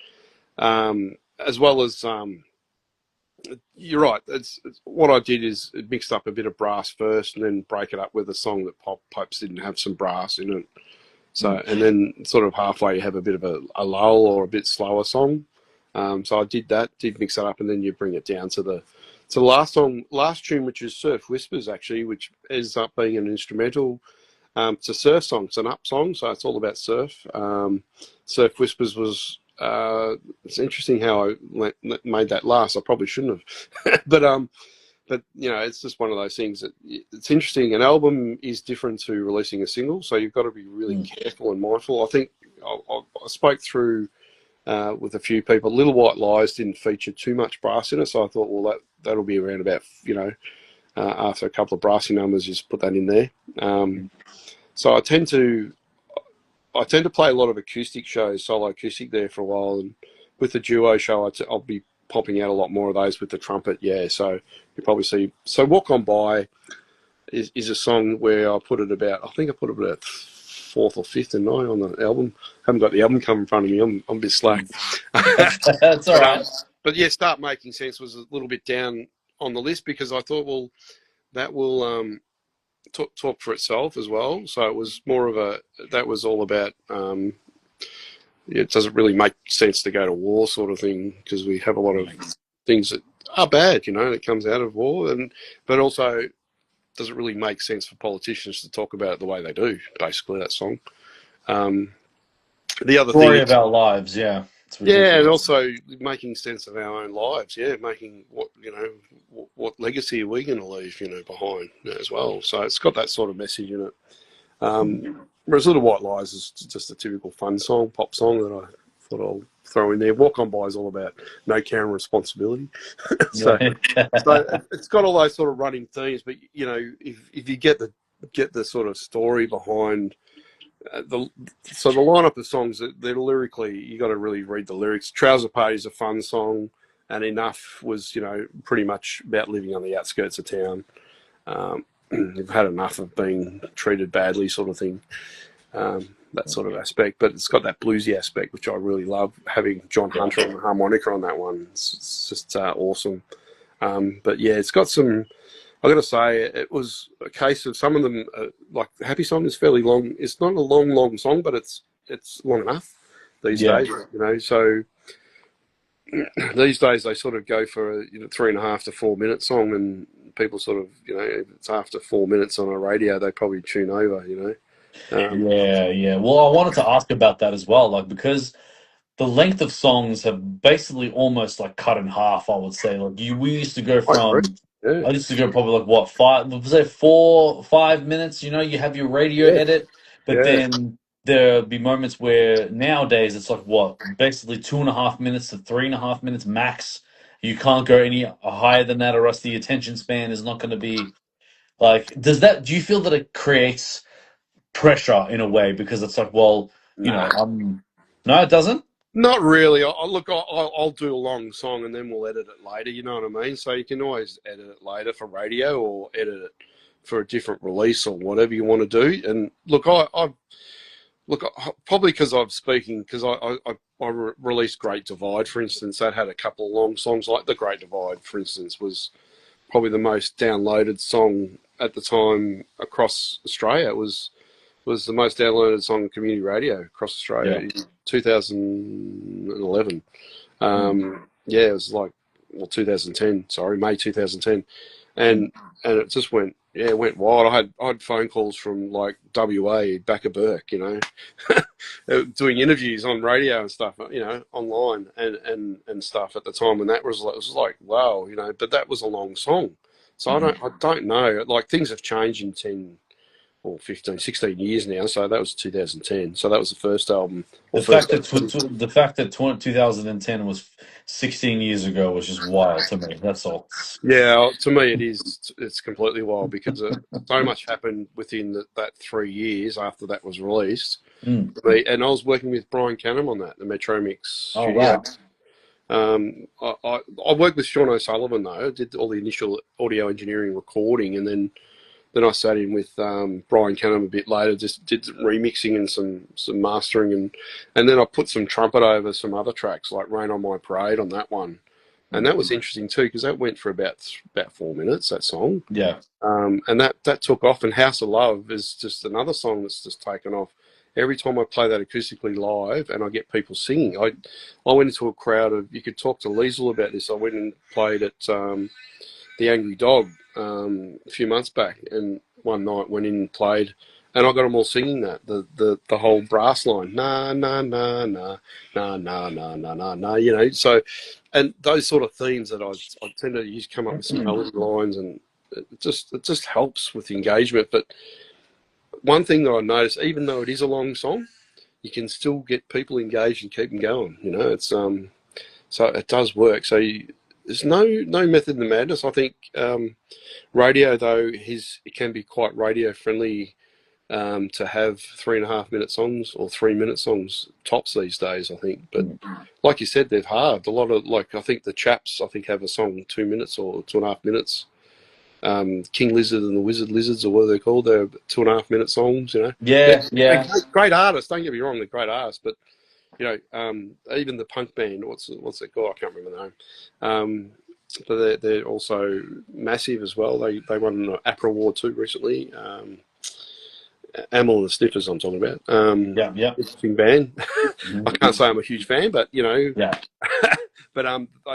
[SPEAKER 2] As well as, you're right. It's what I did is mixed up a bit of brass first and then break it up with a song that Pipes didn't have some brass in it. So, and then sort of halfway you have a bit of a lull or a bit slower song. So I did mix that up, and then you bring it down to the last tune, which is Surf Whispers, actually, which ends up being an instrumental. It's a surf song. It's an up song, so it's all about surf. Surf Whispers was, it's interesting how I made that last. I probably shouldn't have. But it's just one of those things that it's interesting. An album is different to releasing a single, so you've got to be really careful and mindful. I think I spoke through with a few people. Little White Lies didn't feature too much brass in it, so I thought, well, that'll be around about after a couple of brassy numbers, just put that in there. So I tend to play a lot of acoustic shows, solo acoustic there for a while, and with the duo show, I'll be popping out a lot more of those with the trumpet. Yeah, so you probably see. So Walk On By is a song where I think I put it about fourth or fifth and nine on the album. Haven't got the album come in front of me. I'm a bit slack.
[SPEAKER 1] That's all right.
[SPEAKER 2] but yeah, Start Making Sense was a little bit down on the list because I thought, well, that will talk for itself as well. So it was more of a, that was all about, it doesn't really make sense to go to war sort of thing because we have a lot of things that are bad, that comes out of war, but also doesn't really make sense for politicians to talk about it the way they do. Basically, that song. The other thing
[SPEAKER 1] Story
[SPEAKER 2] is,
[SPEAKER 1] of our lives, yeah. It's
[SPEAKER 2] yeah, and
[SPEAKER 1] ridiculous.
[SPEAKER 2] also making sense of our own lives. Yeah, making what legacy are we going to leave, behind as well. So it's got that sort of message in it. Whereas Little White Lies is just a typical fun song, pop song that I thought I'll throw in there. Walk On By is all about no care and responsibility. so,
[SPEAKER 1] Yeah.
[SPEAKER 2] so it's got all those sort of running themes. But if you get the sort of story behind the lineup of songs, they're lyrically, you got to really read the lyrics. Trouser Party is a fun song, and Enough was pretty much about living on the outskirts of town. You've had enough of being treated badly, sort of thing. That sort of aspect, but it's got that bluesy aspect, which I really love. Having John Hunter on the harmonica on that one, it's just awesome. But yeah, it's got some. I got to say, it was a case of some of them, like the Happy Song is fairly long. It's not a long song, but it's long enough these
[SPEAKER 1] Yeah.
[SPEAKER 2] days. So these days they sort of go for a 3.5 to 4 minute song, and people sort of if it's after 4 minutes on a radio, they probably tune over.
[SPEAKER 1] Yeah. Well, I wanted to ask about that as well, like because the length of songs have basically almost like cut in half, I would say. Like we used to go
[SPEAKER 2] I agree.
[SPEAKER 1] from,
[SPEAKER 2] Yeah,
[SPEAKER 1] I used to go probably like what, five, let's say 4 5 minutes, you have your radio
[SPEAKER 2] yeah,
[SPEAKER 1] edit, but
[SPEAKER 2] yeah.
[SPEAKER 1] then there'll be moments where nowadays it's like what, basically 2.5 minutes to 3.5 minutes max. You can't go any higher than that, or else the attention span is not going to be like, do you feel that it creates pressure in a way? Because it's like, well,
[SPEAKER 2] Nah,
[SPEAKER 1] no, it doesn't.
[SPEAKER 2] not really. I'll do a long song and then we'll edit it later. You know what I mean? So you can always edit it later for radio or edit it for a different release or whatever you want to do. And look, probably because I'm speaking, because I released Great Divide, for instance. That had a couple of long songs. Like The Great Divide, for instance, was probably the most downloaded song at the time across Australia. It was the most downloaded song on community radio across Australia
[SPEAKER 1] Yeah.
[SPEAKER 2] in 2011.
[SPEAKER 1] Mm.
[SPEAKER 2] Yeah, it was like, well, 2010. Sorry, May 2010, and it just went wild. I had phone calls from like WA, back of Burke, doing interviews on radio and stuff, online and stuff at the time, and it was like wow, But that was a long song, so I don't know. Like things have changed in 10 or 15, 16 years now. So that was 2010. So that was the first album or
[SPEAKER 1] The
[SPEAKER 2] first
[SPEAKER 1] fact that
[SPEAKER 2] album.
[SPEAKER 1] 2010 was 16 years ago was just wild to me. That's all.
[SPEAKER 2] Yeah, to me it is. It's completely wild because so much happened within that 3 years after that was released.
[SPEAKER 1] Mm.
[SPEAKER 2] And I was working with Brian Canham on that, the Metro Mix
[SPEAKER 1] Oh
[SPEAKER 2] studio.
[SPEAKER 1] wow.
[SPEAKER 2] I worked with Sean O'Sullivan though. I did all the initial audio engineering recording, and then I sat in with Brian Canham a bit later, just did some remixing and some mastering, and then I put some trumpet over some other tracks like "Rain on My Parade" on that one, and that was interesting too because that went for about 4 minutes, that song,
[SPEAKER 1] Yeah.
[SPEAKER 2] and that took off. And "House of Love" is just another song that's just taken off. Every time I play that acoustically live and I get people singing, I went into a crowd of, you could talk to Liesl about this. I went and played at the Angry Dog a few months back, and one night went in and played, and I got them all singing that the whole brass line, na na na na na na na na na na, So, and those sort of themes that I tend to use, come up with some melody lines, and it just helps with the engagement. But one thing that I noticed, even though it is a long song, you can still get people engaged and keep them going. It's so it does work. So there's no method in the madness. I think radio though it can be quite radio friendly to have 3.5 minute songs or 3 minute songs tops these days. I think, but like you said, they've halved a lot of. Like I think the Chaps, have a song 2 minutes or 2.5 minutes. King Lizard and the Wizard Lizards, or what are they called? They're 2.5 minute songs. They're
[SPEAKER 1] Yeah.
[SPEAKER 2] great artists. Don't get me wrong, they're great artists, but even the punk band, what's it called? I can't remember the name. But they're also massive as well. They won an APRA award too recently. Amel and the Sniffers, I'm talking about.
[SPEAKER 1] Yeah.
[SPEAKER 2] Interesting band.
[SPEAKER 1] Mhm.
[SPEAKER 2] I can't say I'm a huge fan, but
[SPEAKER 1] Yeah.
[SPEAKER 2] but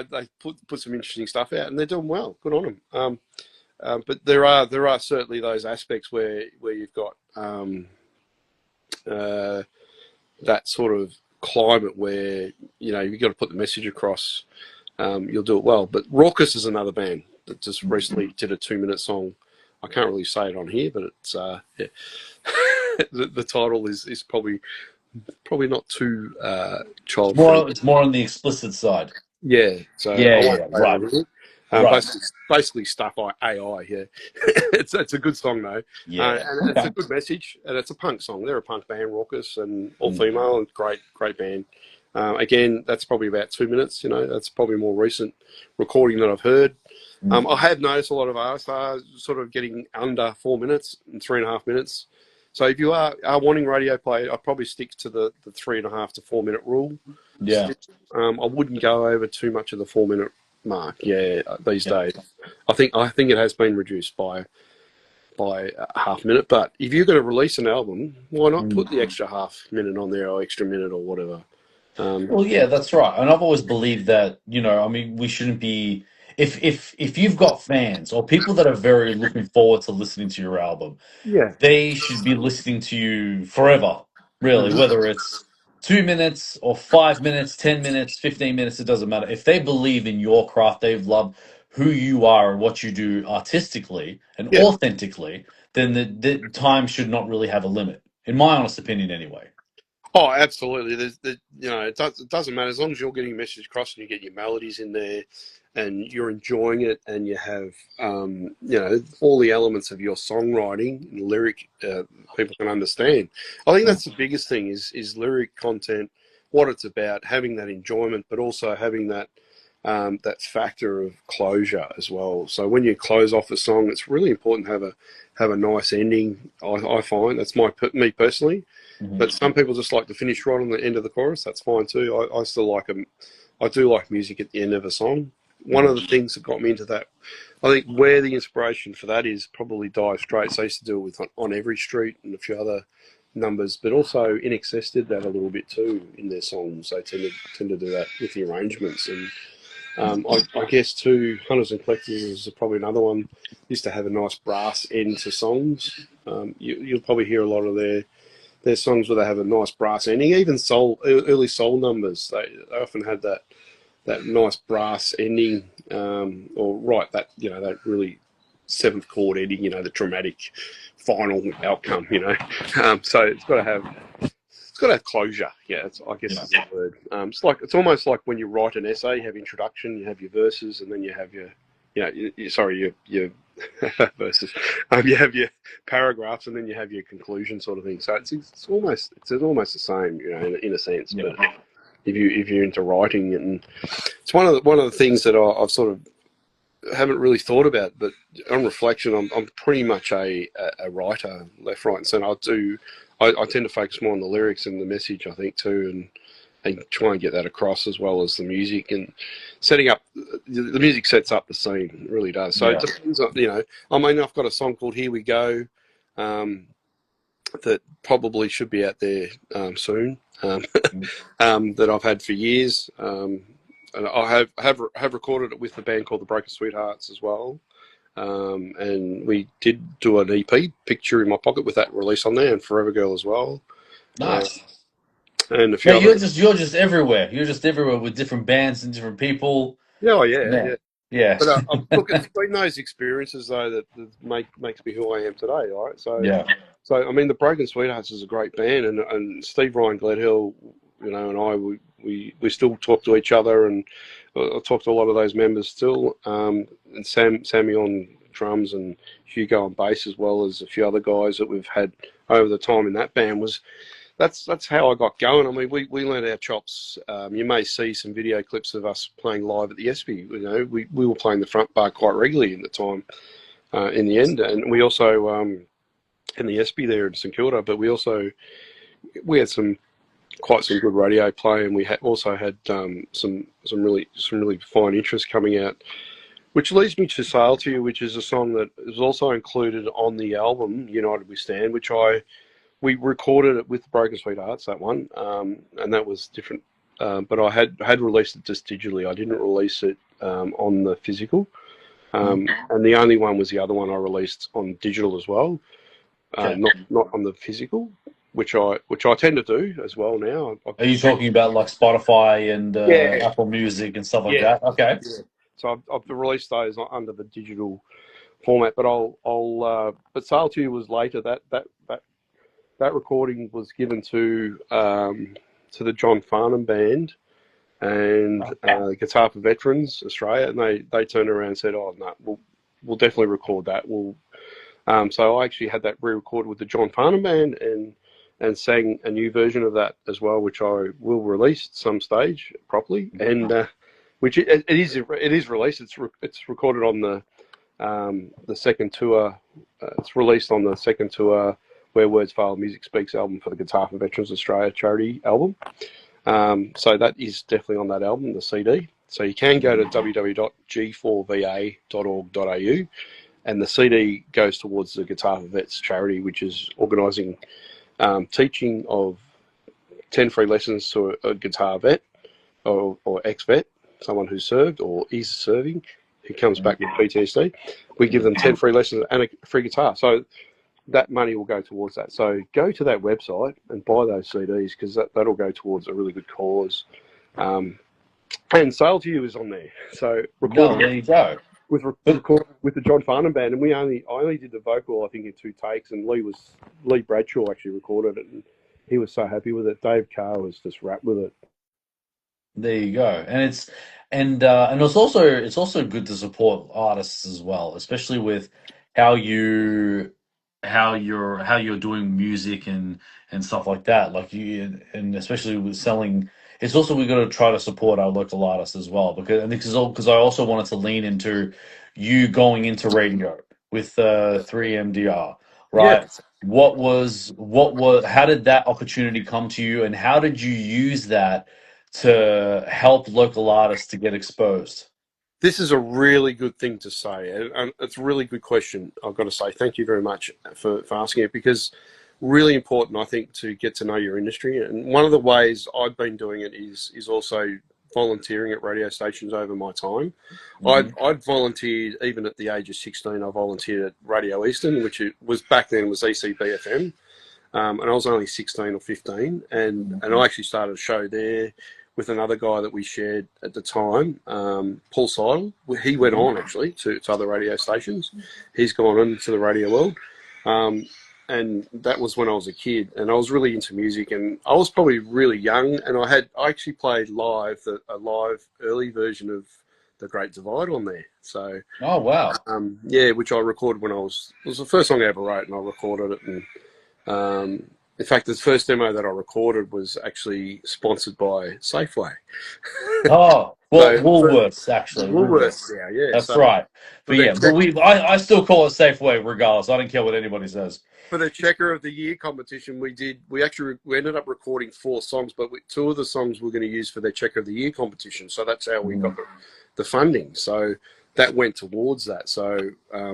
[SPEAKER 2] they put some interesting stuff out, and they're doing well. Good on them. But there are certainly those aspects where you've got that sort of climate where you've got to put the message across. You'll do it well. But Raucous is another band that just recently did a 2-minute song. I can't really say it on here, but it's the title is probably not too child friendly.
[SPEAKER 1] It's more on the explicit side.
[SPEAKER 2] Yeah, so I won't say it
[SPEAKER 1] Right.
[SPEAKER 2] on here.
[SPEAKER 1] Right.
[SPEAKER 2] Basically stuff by AI. Yeah, it's a good song though,
[SPEAKER 1] Yeah.
[SPEAKER 2] and it's
[SPEAKER 1] Okay.
[SPEAKER 2] a good message, and it's a punk song. They're a punk band, Raucous, and all female, and great band. Again, that's probably about 2 minutes. That's probably more recent recording that I've heard. I have noticed a lot of artists are sort of getting under 4 minutes and 3.5 minutes. So if you are wanting radio play, I'd probably stick to the 3.5 to 4 minute rule.
[SPEAKER 1] Yeah.
[SPEAKER 2] I wouldn't go over too much of the 4 minute mark. Yeah, these days, I think it has been reduced by a half minute. But if you're going to release an album, why not put the extra half minute on there or extra minute or whatever?
[SPEAKER 1] Well, yeah, that's right. And I've always believed that, I mean, we shouldn't be if you've got fans or people that are very looking forward to listening to your album,
[SPEAKER 2] Yeah.
[SPEAKER 1] they should be listening to you forever, really, whether it's 2 minutes or 5 minutes, 10 minutes, 15 minutes, it doesn't matter. If they believe in your craft, they love who you are and what you do artistically and
[SPEAKER 2] Yeah.
[SPEAKER 1] authentically, then the time should not really have a limit, in my honest opinion, anyway.
[SPEAKER 2] Oh, absolutely. It doesn't matter as long as you're getting your message across and you get your melodies in there, and you're enjoying it, and you have all the elements of your songwriting and lyric people can understand. I think that's the biggest thing is lyric content, what it's about, having that enjoyment, but also having that factor of closure as well. So when you close off a song, it's really important to have a nice ending. I find that's me personally. But some people just like to finish right on the end of the chorus. That's fine too. I still like them. I do like music at the end of a song. One of the things that got me into that, I think, where the inspiration for that is probably Dire Straits. I used to do it with On Every Street and a few other numbers, but also In Excess did that a little bit too in their songs. They tend to do that with the arrangements. And I guess too, Hunters and Collectors is probably another one. Used to have a nice brass end to songs. You'll probably hear a lot of their songs where they have a nice brass ending. Even early soul numbers, they often had that nice brass ending, that really seventh chord ending, the dramatic final outcome, So it's got to have closure. Yeah, I guess is the word. It's almost like when you write an essay, you have introduction, you have your verses, and then you have your verses. You have your paragraphs, and then you have your conclusion, sort of thing. So it's almost the same, in a sense.
[SPEAKER 1] Yeah.
[SPEAKER 2] But if you're into writing, and it's one of the things that I've sort of haven't really thought about, but on reflection, I'm pretty much a writer, left, right, and centre. I tend to focus more on the lyrics and the message, I think, too, and try and get that across as well as the music and setting up. The music sets up the scene, it really does. So it depends on, I mean, I've got a song called Here We Go that probably should be out there soon, that I've had for years. And I have recorded it with the band called the Broken Sweethearts as well. And we did do an EP, Picture in My Pocket, with that release on there, and Forever Girl as well.
[SPEAKER 1] Nice.
[SPEAKER 2] And a few
[SPEAKER 1] Yeah,
[SPEAKER 2] other.
[SPEAKER 1] you're just everywhere. You're just everywhere with different bands and different people.
[SPEAKER 2] Oh yeah,
[SPEAKER 1] Man.
[SPEAKER 2] yeah.
[SPEAKER 1] Yeah.
[SPEAKER 2] But look, it's been those experiences though that makes me who I am today, right?
[SPEAKER 1] Yeah.
[SPEAKER 2] So I mean, the Broken Sweethearts is a great band, and Steve Ryan Gledhill, and I we still talk to each other, and I talk to a lot of those members still, and Sammy on drums and Hugo on bass, as well as a few other guys that we've had over the time in that band. That's how I got going. I mean, we learned our chops. You may see some video clips of us playing live at the ESPY. We were playing the front bar quite regularly at the time. In the end, and we also in the ESPY there in St Kilda. But we had some quite some good radio play, and we also had some really fine interest coming out. Which leads me to Sail to You, which is a song that is also included on the album United We Stand, which we recorded it with Broken Sweethearts, that one, and that was different. But I had released it just digitally. I didn't release it on the physical, and the only one was the other one I released on digital as well, not on the physical, which I tend to do as well now.
[SPEAKER 1] Are you talking about like Spotify and Apple Music and stuff like that? Okay.
[SPEAKER 2] Yeah. So I've released those under the digital format, but but Sail to You was later. That recording was given to the John Farnham Band and Guitar for Veterans Australia, and they turned around and said, "Oh no, we'll definitely record that." So I actually had that re-recorded with the John Farnham Band and sang a new version of that as well, which I will release at some stage properly, and which it is released. It's recorded on the second tour. It's released on the second tour, Where Words Fail, Music Speaks album for the Guitar for Veterans Australia charity album. So that is definitely on that album, the CD. So you can go to www.g4va.org.au, and the CD goes towards the Guitar for Vets charity, which is organising teaching of 10 free lessons to a guitar vet or ex-vet, someone who's served or is serving, who comes back with PTSD. We give them 10 free lessons and a free guitar. So that money will go towards that. So go to that website and buy those CDs, because that'll go towards a really good cause. And Sail to You is on there. So
[SPEAKER 1] there you go.
[SPEAKER 2] With the John Farnham Band, and I only did the vocal, I think, in 2 takes, and Lee Bradshaw actually recorded it, and he was so happy with it. Dave Carr was just wrapped with it.
[SPEAKER 1] There you go, and it's also good to support artists as well, especially with how you're doing music and stuff like that. Like and especially with selling, it's also we got to try to support our local artists as well, because I also wanted to lean into you going into radio with 3MDR, right?
[SPEAKER 2] Yeah.
[SPEAKER 1] How did that opportunity come to you, and how did you use that to help local artists to get exposed?
[SPEAKER 2] This is a really good thing to say, and it's a really good question. I've got to say thank you very much for asking it, because really important, I think, to get to know your industry. And one of the ways I've been doing it is also volunteering at radio stations over my time. I'd volunteered even at the age of 16. I volunteered at Radio Eastern, which was back then was ECB FM, and I was only 16 or 15, and I actually started a show there with another guy that we shared at the time, Paul Seidel. He went on actually to other radio stations. He's gone into the radio world. And that was when I was a kid, and I was really into music, and I was probably really young, and I actually played live a live early version of The Great Divide on there. So
[SPEAKER 1] oh wow,
[SPEAKER 2] which I recorded it was the first song I ever wrote, and I recorded it. And in fact, the first demo that I recorded was actually sponsored by Safeway.
[SPEAKER 1] oh well, Woolworths actually.
[SPEAKER 2] Woolworths, yeah.
[SPEAKER 1] That's right. But yeah, but I still call it Safeway regardless. I don't care what anybody says.
[SPEAKER 2] For the Checker of the Year competition, we ended up recording 4 songs, but 2 of the songs we're going to use for the Checker of the Year competition. So that's how we got the funding. So that went towards that. So I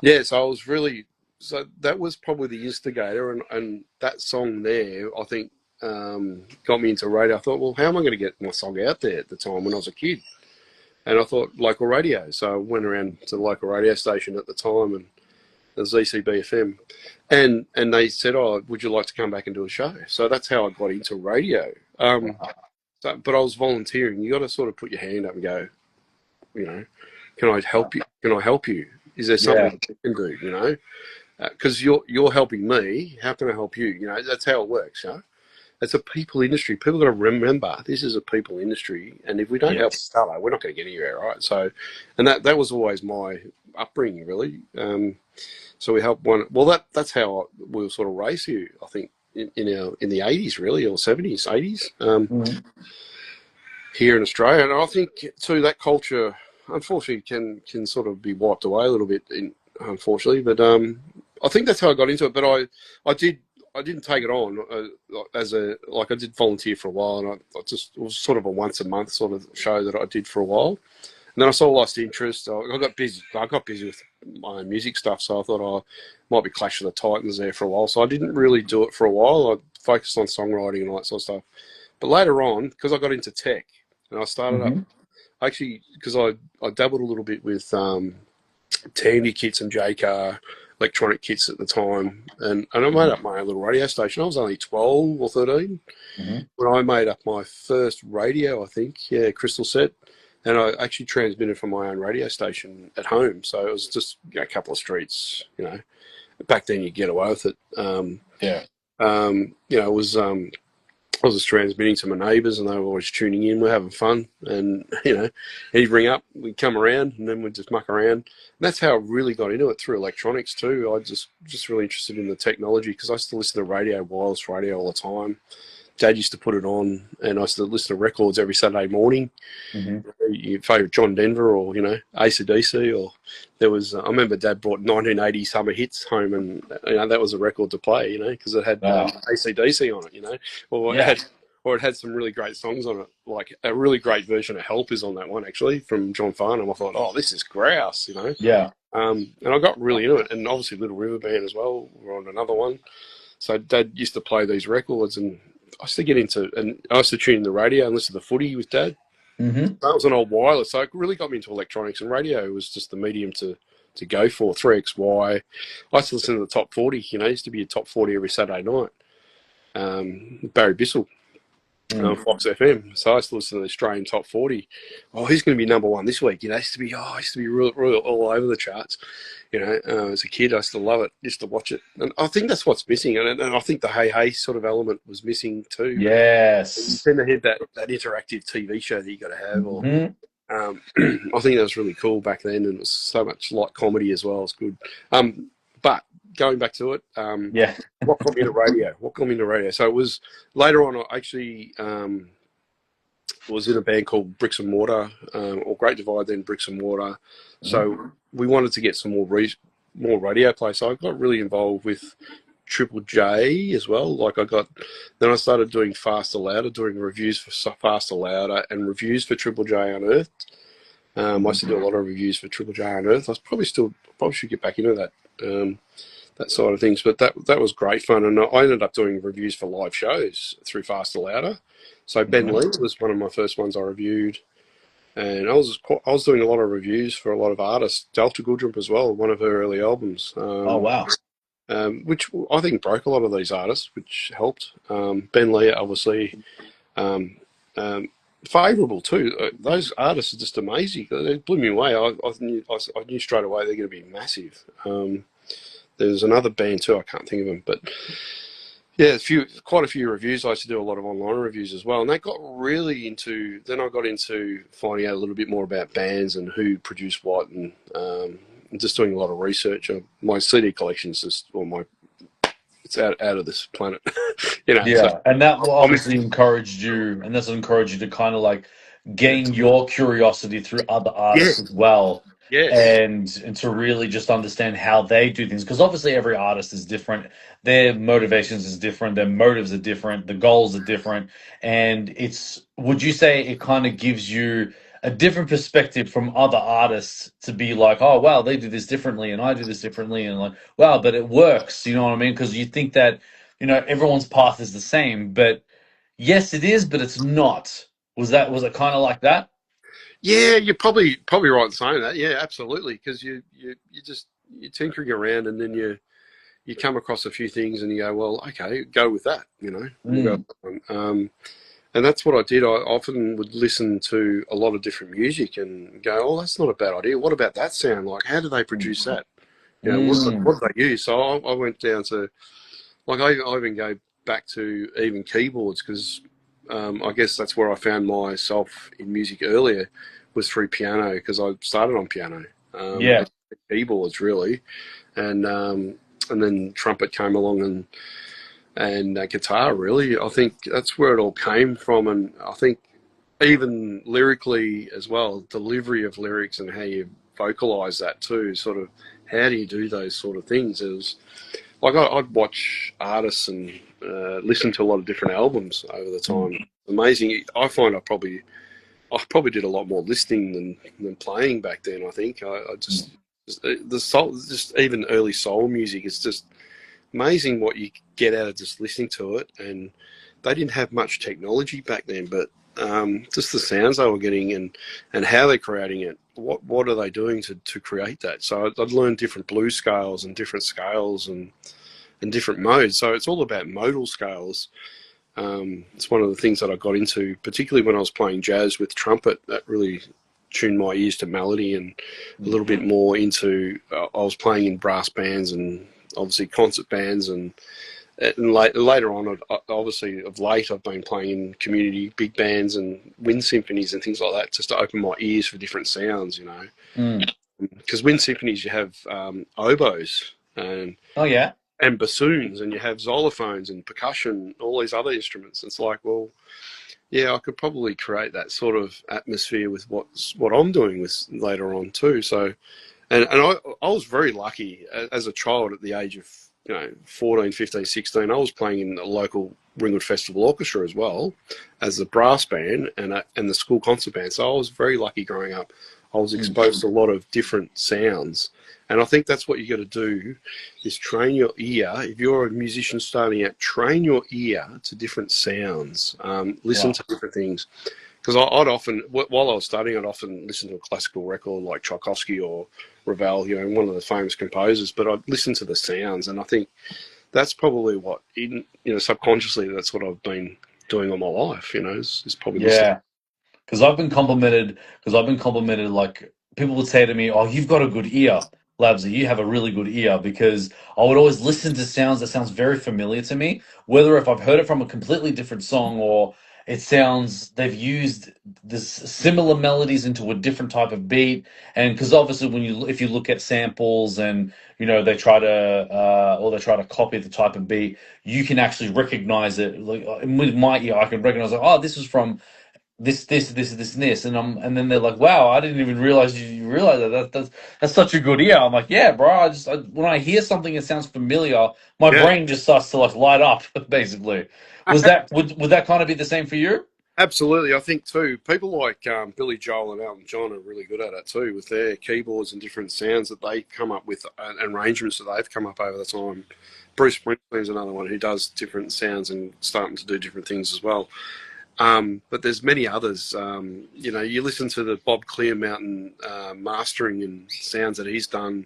[SPEAKER 2] was really, so that was probably the instigator, and that song there, I think, got me into radio. I thought, well, how am I going to get my song out there at the time when I was a kid? And I thought local radio. So I went around to the local radio station at the time, and it was ECB FM, and they said, "Oh, would you like to come back and do a show?" So that's how I got into radio. But I was volunteering. You got to sort of put your hand up and go, can I help you? Can I help you? Is there something I can do? Because you're helping me. How can I help you? That's how it works. It's a people industry. People got to remember this is a people industry, and if we don't help each other, we're not going to get anywhere, right? So, and that was always my upbringing, really. So we help one. Well, that's how we'll sort of raise you. I think in the 80s, really, or 70s, 80s, here in Australia, and I think too that culture, unfortunately, can sort of be wiped away a little bit, unfortunately. But I think that's how I got into it. But I didn't take it on as a, like, I did volunteer for a while, and I just, it was sort of a once a month sort of show that I did for a while. And then I sort of lost interest. I got busy. I got busy with my own music stuff, so I thought I might be Clash of the Titans there for a while. So I didn't really do it for a while. I focused on songwriting and all that sort of stuff. But later on, because I got into tech, and I started up,
[SPEAKER 1] Mm-hmm.
[SPEAKER 2] actually, because I dabbled a little bit with Tandy kits and JCar electronic kits at the time, and I made up my own little radio station. I was only 12 or 13
[SPEAKER 1] Mm-hmm.
[SPEAKER 2] when I made up my first radio, I think, yeah, crystal set, and I actually transmitted from my own radio station at home. So it was just, you know, a couple of streets, you know. Back then you get away with it.
[SPEAKER 1] Yeah.
[SPEAKER 2] You know, it was I was just transmitting to my neighbours, and they were always tuning in. We're having fun, and you know, he'd ring up, we'd come around, and then we'd just muck around. And that's how I really got into it, through electronics too. I just really interested in the technology, because I used to listen to radio, wireless radio, all the time. Dad used to put it on, and I used to listen to records every Saturday morning.
[SPEAKER 1] Mm-hmm.
[SPEAKER 2] Your favourite John Denver, or, you know, AC/DC, or there was, I remember Dad brought 1980 summer hits home, and, you know, that was a record to play, you know, because it had
[SPEAKER 1] Wow.
[SPEAKER 2] AC/DC on it, you know, or
[SPEAKER 1] Yeah.
[SPEAKER 2] it had some really great songs on it. Like a really great version of Help is on that one, actually, from John Farnham. I thought, oh, this is grouse, you know.
[SPEAKER 1] Yeah.
[SPEAKER 2] And I got really into it, and obviously Little River Band as well were on another one. So Dad used to play these records, and I used to get into, and I used to tune in the radio and listen to the footy with Dad.
[SPEAKER 1] Mm-hmm.
[SPEAKER 2] That was an old wireless, so it really got me into electronics, and radio was just the medium to go for. 3XY. I used to listen to the top 40. You know, it used to be a top 40 every Saturday night. Barry Bissell, Fox FM. So I used to listen to the Australian top 40. Oh, who's going to be number one this week? You know, I used to be real all over the charts. You know, as a kid, I used to love it, used to watch it. And I think that's what's missing. And I think the hey, hey sort of element was missing too. You
[SPEAKER 1] Yes.
[SPEAKER 2] tend to have that interactive TV show that you got to have. Or
[SPEAKER 1] Mm-hmm.
[SPEAKER 2] I think that was really cool back then, and it was so much like comedy as well. It's good. But going back to it,
[SPEAKER 1] Yeah.
[SPEAKER 2] what got me into radio? What got me into radio? So it was later on. I actually was in a band called Bricks and Mortar, or Great Divide, then Bricks and Mortar. So we wanted to get some more radio play. So I got really involved with Triple J as well. Like then I started doing Faster Louder, doing reviews for Faster Louder and reviews for Triple J Unearthed. I used to do a lot of reviews for Triple J Unearthed. Probably should get back into that side of things. But that was great fun, and I ended up doing reviews for live shows through Faster Louder. So Ben Lee was one of my first ones I reviewed, and I was doing a lot of reviews for a lot of artists. Delta Goodrump as well, one of her early albums.
[SPEAKER 1] Oh, wow.
[SPEAKER 2] Which I think broke a lot of these artists, which helped. Ben Lee, obviously, favourable too. Those artists are just amazing. They blew me away. I knew straight away they're going to be massive. There's another band too, I can't think of them, but yeah, quite a few reviews. I used to do a lot of online reviews as well, and that got really into. Then I got into finding out a little bit more about bands and who produced what, and just doing a lot of research. My CD collection is just, it's out of this planet, you know.
[SPEAKER 1] Yeah,
[SPEAKER 2] So,
[SPEAKER 1] and that will obviously encouraged you, and that's encouraged you to kind of like gain your curiosity through other artists as well,
[SPEAKER 2] yes,
[SPEAKER 1] and to really just understand how they do things. Because obviously every artist is different, their motivations is different, their motives are different, the goals are different, and would you say it kind of gives you a different perspective from other artists to be like, oh wow, they do this differently, and I do this differently, and like, wow, but it works. You know what I mean? Because you think that everyone's path is the same, but yes, it is, but it's not. Was it kind of like that?
[SPEAKER 2] yeah, you're probably right in saying that. Yeah, absolutely, because you're tinkering around, and then you come across a few things, and you go, well, okay, go with that. You know, we'll go with that one. And that's what I did. I often would listen to a lot of different music and go, oh, that's not a bad idea. What about that sound? Like, how do they produce that? You know, what do they use? So I went down to, like, I even go back to even keyboards, because I guess that's where I found myself in music earlier, was through piano, because I started on piano.
[SPEAKER 1] Yeah.
[SPEAKER 2] Keyboards, really. And then trumpet came along, and guitar, really. I think that's where it all came from. And I think even lyrically as well, delivery of lyrics and how you vocalize that too, sort of, how do you do those sort of things? like I'd watch artists and listen to a lot of different albums over the
[SPEAKER 1] Mm.
[SPEAKER 2] time. Amazing. I find I probably did a lot more listening than playing back then. I think I just the soul, just even early soul music is just amazing what you get out of just listening to it. And they didn't have much technology back then, but just the sounds they were getting and how they're creating it. What are they doing to create that? So I'd learned different blues scales and different scales and different modes. So it's all about modal scales. It's one of the things that I got into, particularly when I was playing jazz with trumpet. That really tuned my ears to melody and a little bit more into. I was playing in brass bands and obviously concert bands and later on, obviously of late, I've been playing in community big bands and wind symphonies and things like that, just to open my ears for different sounds.
[SPEAKER 1] Mm.
[SPEAKER 2] Because wind symphonies, you have oboes
[SPEAKER 1] Oh yeah.
[SPEAKER 2] and bassoons, and you have xylophones and percussion, all these other instruments. It's like, well, yeah, I could probably create that sort of atmosphere with what I'm doing with later on too. So, and I was very lucky as a child at the age of 14, 15, 16. I was playing in a local Ringwood Festival Orchestra as well as a brass band and the school concert band. So I was very lucky growing up. I was exposed to a lot of different sounds. And I think that's what you got to do is train your ear. If you're a musician starting out, train your ear to different sounds. Listen
[SPEAKER 1] Wow.
[SPEAKER 2] to different things. Because I'd often, while I was studying, I'd often listen to a classical record like Tchaikovsky or Ravel, one of the famous composers, but I'd listen to the sounds. And I think that's probably what, subconsciously, that's what I've been doing all my life, is probably listening.
[SPEAKER 1] Yeah. Because I've been complimented, like people would say to me, "Oh, you've got a good ear, Labzy. You have a really good ear." Because I would always listen to sounds that sounds very familiar to me, whether if I've heard it from a completely different song or it sounds they've used this similar melodies into a different type of beat. And because obviously, if you look at samples and they try to copy the type of beat, you can actually recognize it. Like with my ear, I can recognize like, oh, this is from this, and this, and then they're like, "Wow, I didn't even realize you realize that. That's such a good ear." I'm like, "Yeah, bro. When I hear something that sounds familiar, my
[SPEAKER 2] Yeah,
[SPEAKER 1] brain just starts to like light up." Basically, would that kind of be the same for you?
[SPEAKER 2] absolutely. I think too, people like Billy Joel and Elton John are really good at it too, with their keyboards and different sounds that they come up with and arrangements that they've come up over the time. Bruce Springsteen's another one who does different sounds and starting to do different things as well. But there's many others. You listen to the Bob Clearmountain mastering and sounds that he's done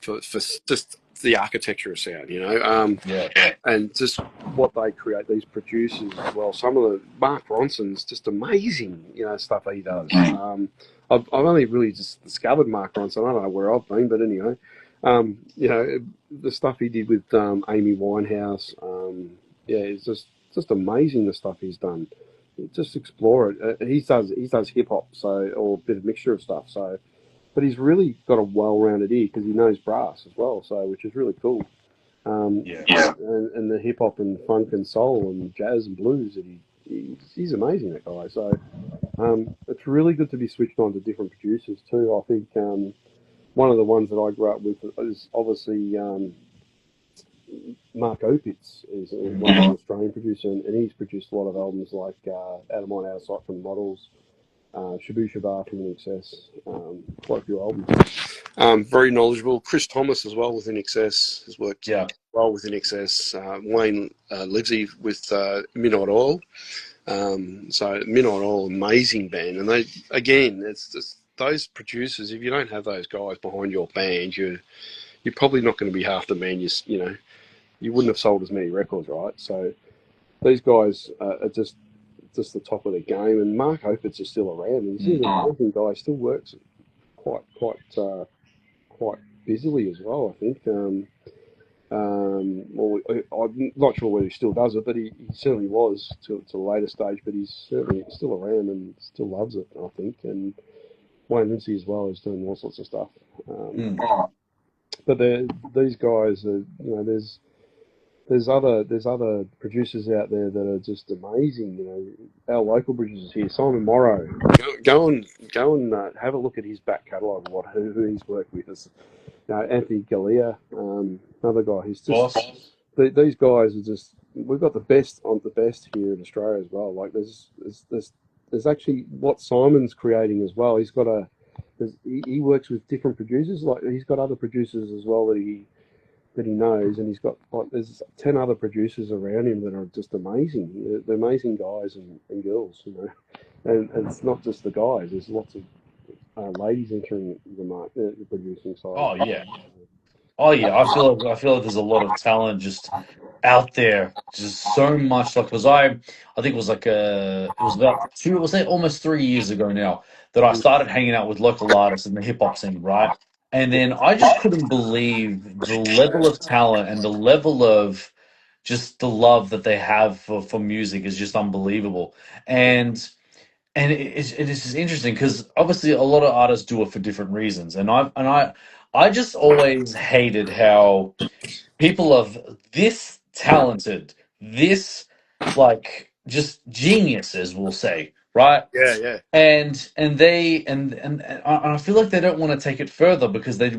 [SPEAKER 2] for just the architecture of sound,
[SPEAKER 1] Yeah.
[SPEAKER 2] and just what they create, these producers as well. Some of the Mark Ronson's just amazing, stuff he does. I've only really just discovered Mark Ronson. I don't know where I've been, but anyway, the stuff he did with Amy Winehouse, yeah, it's just amazing the stuff he's done. Just explore it. He does hip hop, so or a bit of mixture of stuff. So, but he's really got a well-rounded ear because he knows brass as well. So, which is really cool.
[SPEAKER 1] Yeah.
[SPEAKER 2] And the hip hop and funk and soul and jazz and blues that he's amazing, that guy. So, it's really good to be switched on to different producers too. I think one of the ones that I grew up with is obviously Mark Opitz is one of the Australian producer, and he's produced a lot of albums like Out of Mind, Out of Sight from Models, Shabu Shabar from In Excess, quite a few albums. Very knowledgeable. Chris Thomas as well with In Excess has worked
[SPEAKER 1] Yeah.
[SPEAKER 2] well with In Excess. Wayne Labzy with Midnight Oil. So Midnight Oil, amazing band, and they again, it's just those producers. If you don't have those guys behind your band, you're probably not going to be half the man you wouldn't have sold as many records, right? So these guys are just the top of the game. And Mark Opitz is still around. He's an amazing guy. Still works quite busily as well. I think. Well, I'm not sure whether he still does it, but he certainly was to a later stage. But he's certainly still around and still loves it, I think. And Wayne Lindsay as well is doing all sorts of stuff.
[SPEAKER 1] Mm.
[SPEAKER 2] But these guys are, there's other producers out there that are just amazing. Our local producers here, Simon Morrow. Go and have a look at his back catalogue. Who he's worked with. Anthony Galea, another guy. He's just
[SPEAKER 1] Boss.
[SPEAKER 2] these guys are just. We've got the best on the best here in Australia as well. Like there's actually what Simon's creating as well. He's got he works with different producers. Like he's got other producers as well that he knows, and he's got like there's 10 other producers around him that are just amazing. They're amazing guys and girls, you know. And it's not just the guys. There's lots of ladies entering the producing side as
[SPEAKER 1] Oh
[SPEAKER 2] well.
[SPEAKER 1] yeah. Oh yeah, I feel like there's a lot of talent just out there, just so much stuff. Because I think it was it was about two, was it almost 3 years ago now that I started hanging out with local artists in the hip hop scene, right? And then I just couldn't believe the level of talent and the level of just the love that they have for music is just unbelievable. And it is just interesting because obviously a lot of artists do it for different reasons, and I just always hated how people of this talented, this like just geniuses, we'll say, right?
[SPEAKER 2] Yeah, yeah,
[SPEAKER 1] And I feel like they don't want to take it further because they're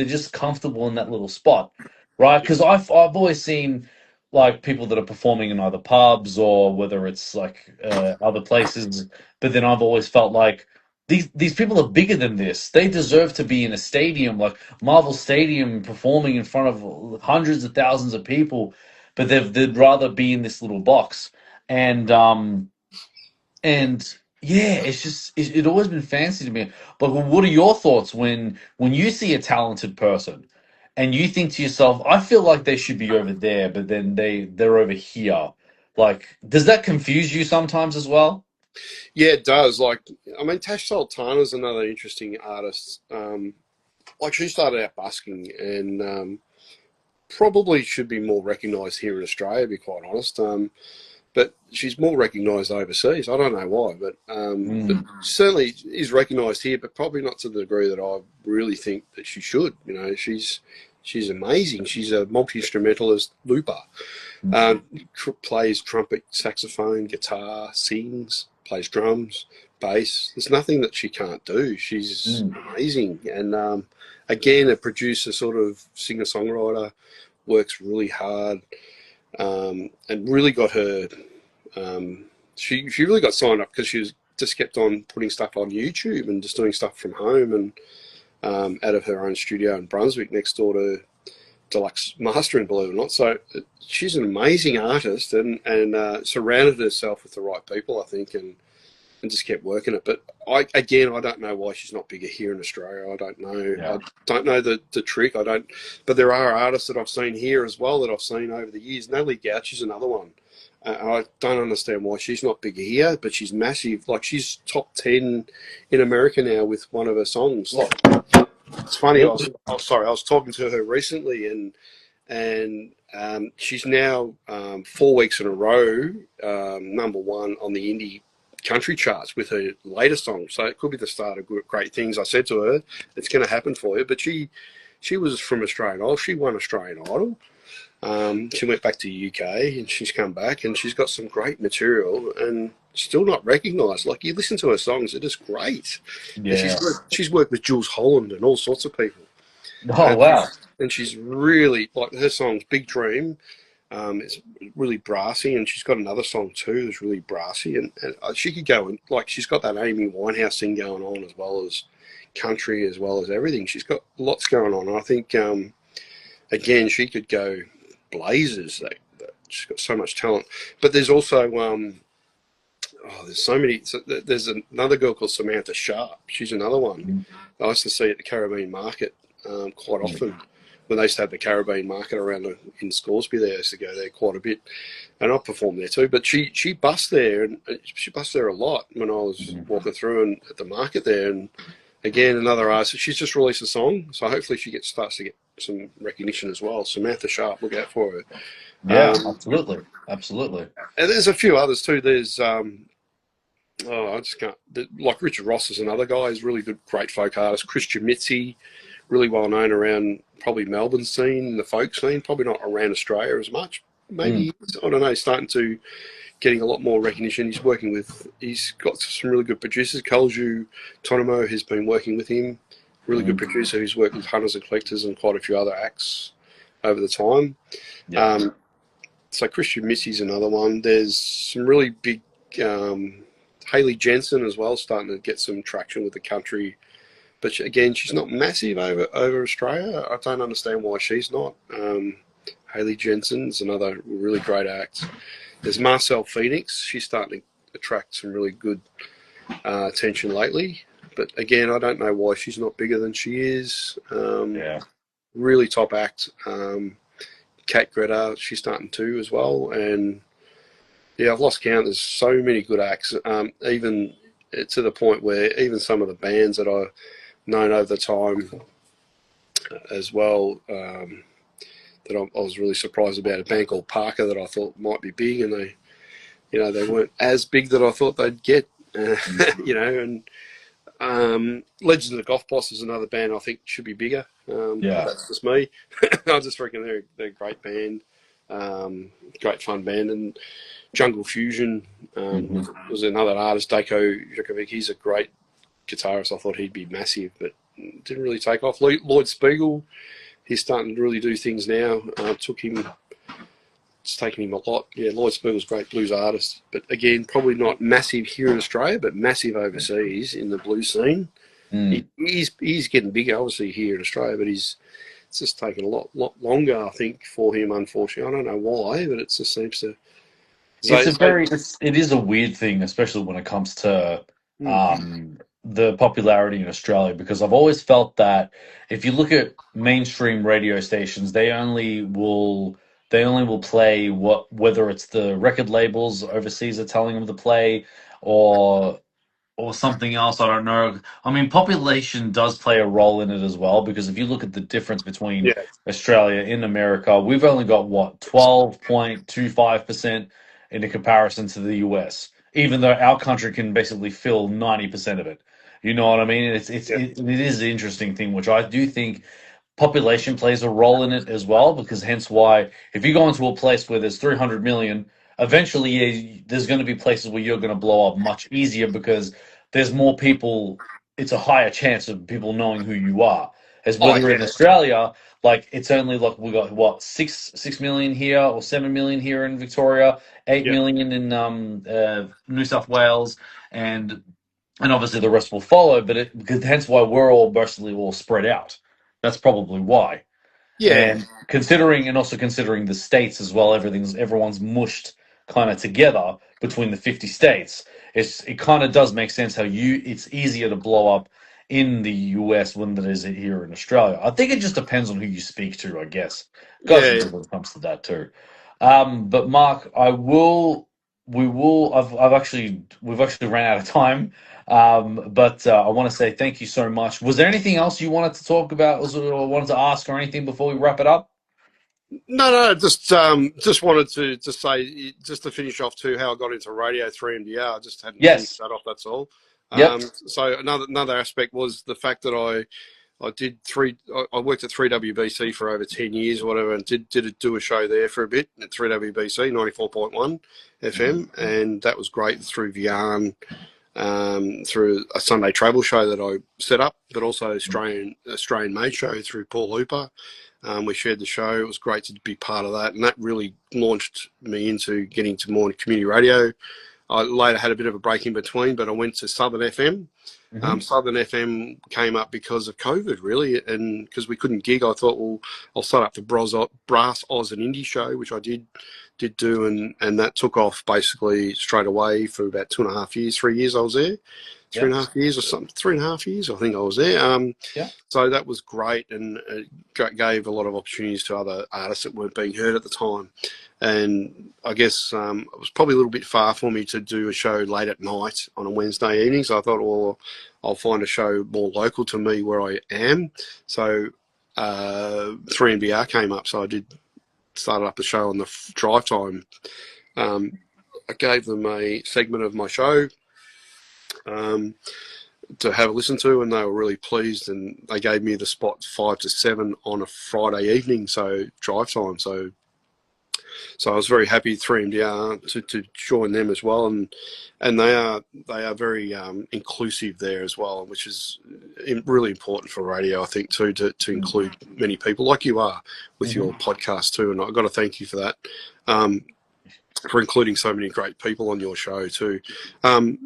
[SPEAKER 1] just comfortable in that little spot, right? Because I've always seen like people that are performing in either pubs or whether it's like other places, but then I've always felt like these people are bigger than this. They deserve to be in a stadium like Marvel Stadium performing in front of hundreds of thousands of people, but they'd rather be in this little box. And yeah, it's just it always been fancy to me. But what are your thoughts when you see a talented person and you think to yourself, I feel like they should be over there, but then they're over here. Like, does that confuse you sometimes as well?
[SPEAKER 2] yeah. It does. Like, I mean, Tash Sultana's another interesting artist. Like, she started out busking, and probably should be more recognised here in Australia, to be quite honest. But she's more recognised overseas. I don't know why, but
[SPEAKER 1] Mm,
[SPEAKER 2] certainly is recognised here, but probably not to the degree that I really think that she should. You know, she's amazing. She's a multi-instrumentalist looper.
[SPEAKER 1] mm,
[SPEAKER 2] Plays trumpet, saxophone, guitar, sings, plays drums, bass. There's nothing that she can't do. She's
[SPEAKER 1] mm.
[SPEAKER 2] amazing. And again, a producer, sort of singer-songwriter, works really hard, and really got her. She really got signed up because she was just kept on putting stuff on YouTube and just doing stuff from home and out of her own studio in Brunswick next door to Deluxe Mastering, believe it or not. So she's an amazing artist and surrounded herself with the right people, I think, and just kept working it. But I don't know why she's not bigger here in Australia. I don't know. I
[SPEAKER 1] Yeah.
[SPEAKER 2] don't know the trick. I don't. But there are artists that I've seen here as well that I've seen over the years. Natalie Gouch is another one. I don't understand why she's not bigger here, but she's massive. Like she's top 10 in America now with one of her songs. Like, it's funny.
[SPEAKER 1] Really?
[SPEAKER 2] I was talking to her recently, and she's now 4 weeks in a row number one on the indie country charts with her latest song. So it could be the start of great things. I said to her, it's going to happen for you. But she was from Australian Idol. She won Australian Idol. She went back to the UK and she's come back and she's got some great material and still not recognised. Like you listen to her songs, it is great. And
[SPEAKER 1] Yeah.
[SPEAKER 2] she's worked with Jules Holland and all sorts of people.
[SPEAKER 1] Oh wow.
[SPEAKER 2] And she's really like her songs Big Dream. It's really brassy, and she's got another song too that's really brassy, and she could go and like she's got that Amy Winehouse thing going on as well as country as well as everything. She's got lots going on. I think again she could go blazes. She's got so much talent, but there's also there's so many. So there's another girl called Samantha Sharp. She's another one
[SPEAKER 1] Mm,
[SPEAKER 2] I used to see at the Caribbean Market quite
[SPEAKER 1] mm,
[SPEAKER 2] often. When they used to have the Caribbean Market around in Scoresby, they used to go there quite a bit, and I performed there too. But she bussed there, and she bussed there a lot when I was
[SPEAKER 1] mm.
[SPEAKER 2] walking through and at the market there. And again, another artist. She's just released a song, so hopefully she starts to get some recognition as well. Samantha Sharp, look out for her.
[SPEAKER 1] Yeah,
[SPEAKER 2] Um,
[SPEAKER 1] absolutely. Absolutely.
[SPEAKER 2] and there's a few others too. There's I just can't. Like Richard Ross is another guy. He's a really good, great folk artist. Christian Mitzi, really well known around probably Melbourne scene, the folk scene, probably not around Australia as much.
[SPEAKER 1] Mm,
[SPEAKER 2] Maybe, I don't know, starting to getting a lot more recognition. He's got some really good producers. Kalju Tonimo has been working with him. really good producer who's worked with Hunters and Collectors and quite a few other acts over the time.
[SPEAKER 1] Yeah.
[SPEAKER 2] So Christian Missy's another one. There's some really big Hayley Jensen as well, starting to get some traction with the country. But again, she's not massive over Australia. I don't understand why she's not. Hayley Jensen's another really great act. There's Marcel Phoenix. She's starting to attract some really good attention lately. But again, I don't know why she's not bigger than she is.
[SPEAKER 1] Yeah.
[SPEAKER 2] Really top act. Kat Greta, she's starting to as well. And yeah, I've lost count. There's so many good acts. Even to the point where even some of the bands that I've known over the time as well, that I was really surprised about. A band called Parker that I thought might be big, and they weren't as big that I thought they'd get. And Legends of the Goth Boss is another band I think should be bigger. That's just me. I just reckon they're a great band, great fun band. And Jungle Fusion was another artist, Dako Jokovic. He's a great guitarist. I thought he'd be massive, but didn't really take off. Lloyd Spiegel, he's starting to really do things now. It's taken him a lot. Yeah, Lloyd Spiegel's a great blues artist, but again, probably not massive here in Australia, but massive overseas in the blues scene. He's getting bigger, obviously, here in Australia, but it's just taken a lot longer, I think, for him. Unfortunately, I don't know why, but it just seems to.
[SPEAKER 1] It is a weird thing, especially when it comes to the popularity in Australia, because I've always felt that if you look at mainstream radio stations, they only will play whether it's the record labels overseas are telling them to play, or something else. I don't know. I mean, population does play a role in it as well, because if you look at the difference between
[SPEAKER 2] Yeah,
[SPEAKER 1] Australia and America, we've only got what 12.25% in comparison to the US, even though our country can basically fill 90% of it. You know what I mean? It is an interesting thing, which I do think population plays a role in it as well, because hence why if you go into a place where there's 300 million, eventually there's going to be places where you're going to blow up much easier, because there's more people. It's a higher chance of people knowing who you are, as whether in Australia, like it's only like we got what 6 million here or 7 million here in Victoria, 8 million in New South Wales, and obviously the rest will follow, but hence why we're all mostly all spread out. That's probably why.
[SPEAKER 2] yeah,
[SPEAKER 1] And also considering the states as well, everyone's mushed kind of together between the 50 states. It kind of does make sense how it's easier to blow up in the US than it is here in Australia. I think it just depends on who you speak to, I guess. Goes
[SPEAKER 2] yeah.
[SPEAKER 1] when it comes to that too. But Mark, we've actually ran out of time. But I want to say thank you so much. Was there anything else you wanted to talk about or wanted to ask or anything before we wrap it up?
[SPEAKER 2] No, just wanted to just say, just to finish off too, how I got into radio 3MDR. I just hadn't finished
[SPEAKER 1] Yes.
[SPEAKER 2] that off. That's all.
[SPEAKER 1] Yep.
[SPEAKER 2] So another aspect was the fact that I worked at 3WBC for over 10 years or whatever, and do a show there for a bit at 3WBC 94.1 FM, and that was great through Vian, through a Sunday travel show that I set up, but also Australian made show through Paul Hooper. We shared the show. It was great to be part of that, and that really launched me into getting to more community radio. I later had a bit of a break in between, but I went to Southern FM. Southern FM came up because of COVID, really, and because we couldn't gig, I thought, well, I'll start up the Brass Oz and Indie show, which I did do, and that took off basically straight away for about 2.5 years, 3 years I was there. 3.5 years or something, 3.5 years, I think I was there. So that was great, and it gave a lot of opportunities to other artists that weren't being heard at the time. And I guess it was probably a little bit far for me to do a show late at night on a Wednesday evening. So I thought, well, I'll find a show more local to me where I am. So 3MBR came up, so I started up the show on the drive time. I gave them a segment of my show to have a listen to, and they were really pleased, and they gave me the spot 5 to 7 on a Friday evening, so drive time. So I was very happy 3MDR to join them as well, and they are very inclusive there as well, which is really important for radio, I think, too, to include many people like you are with your podcast too. And I've got to thank you for that, for including so many great people on your show too. And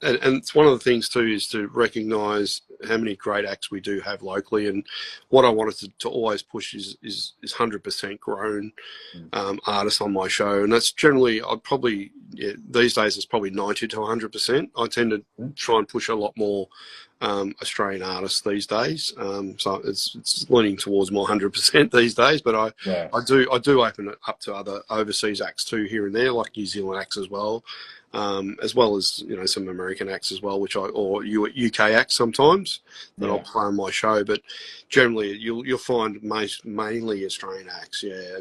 [SPEAKER 2] it's one of the things too is to recognise how many great acts we do have locally. And what I wanted to always push is 100% grown artists on my show, and that's generally these days it's probably 90 to 100%. I tend to try and push a lot more Australian artists these days, so it's leaning towards more 100% these days. But I do open it up to other overseas acts too, here and there, like New Zealand acts as well as some American acts as well, or UK acts sometimes that I'll play on my show. But generally, you'll find mainly Australian acts. Yeah,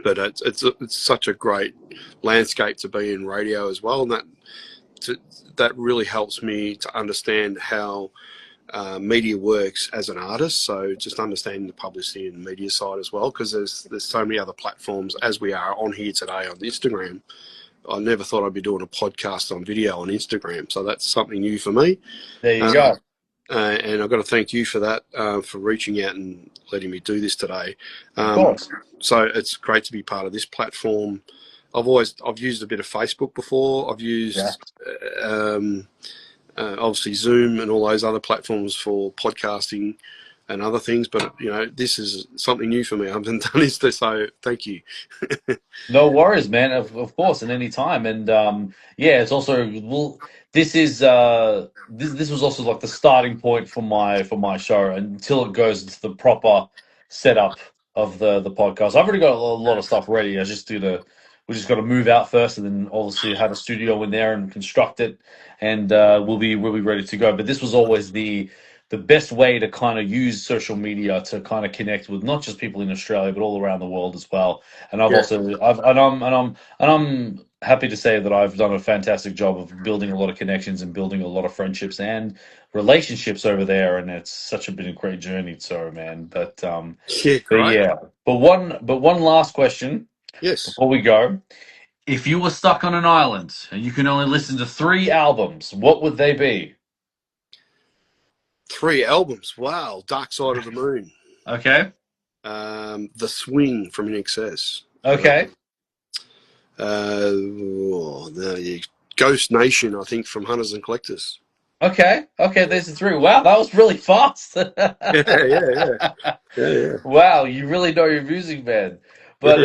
[SPEAKER 2] but it's such a great landscape to be in radio as well, and that really helps me to understand how media works as an artist. So just understanding the publicity and media side as well, because there's so many other platforms as we are on here today on Instagram. I never thought I'd be doing a podcast on video on Instagram, so that's something new for me.
[SPEAKER 1] There you go.
[SPEAKER 2] And I've got to thank you for that, for reaching out and letting me do this today.
[SPEAKER 1] Of course.
[SPEAKER 2] So it's great to be part of this platform. I've used a bit of Facebook before. I've used obviously Zoom and all those other platforms for podcasting and other things, but this is something new for me. I haven't done this, so thank you.
[SPEAKER 1] No worries, man. Of course, at any time. And it's also this was also like the starting point for my show until it goes into the proper setup of the podcast. I've already got a lot of stuff ready. We just got to move out first, and then obviously have a studio in there and construct it, and we'll be ready to go. But this was always the best way to kind of use social media to kind of connect with not just people in Australia, but all around the world as well. And I'm happy to say that I've done a fantastic job of building a lot of connections and building a lot of friendships and relationships over there. And it's been a great journey. So, man, but one last question.
[SPEAKER 2] Yes.
[SPEAKER 1] Before we go, if you were stuck on an island and you can only listen to 3 albums, what would they be?
[SPEAKER 2] 3 albums. Wow. Dark Side of the Moon.
[SPEAKER 1] Okay.
[SPEAKER 2] The Swing from INXS.
[SPEAKER 1] Okay.
[SPEAKER 2] Ghost Nation, I think, from Hunters and Collectors.
[SPEAKER 1] Okay. There's the 3. Wow, that was really fast.
[SPEAKER 2] Yeah.
[SPEAKER 1] Wow, you really know your music, man. But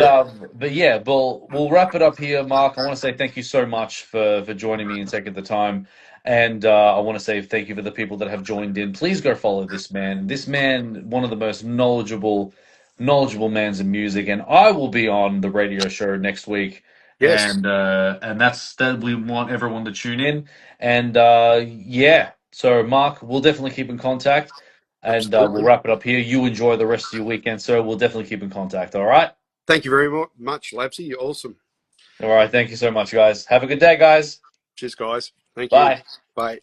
[SPEAKER 1] we'll wrap it up here, Mark. I want to say thank you so much for joining me and taking the time. And I want to say thank you for the people that have joined in. Please go follow this man. This man, one of the most knowledgeable mans in music. And I will be on the radio show next week.
[SPEAKER 2] Yes.
[SPEAKER 1] And that we want everyone to tune in. And so Mark, we'll definitely keep in contact. And we'll wrap it up here. You enjoy the rest of your weekend, sir. We'll definitely keep in contact. All right.
[SPEAKER 2] Thank you very much, Labzy. You're awesome.
[SPEAKER 1] All right. Thank you so much, guys. Have a good day, guys.
[SPEAKER 2] Cheers, guys. Thank
[SPEAKER 1] Bye.
[SPEAKER 2] you. Bye.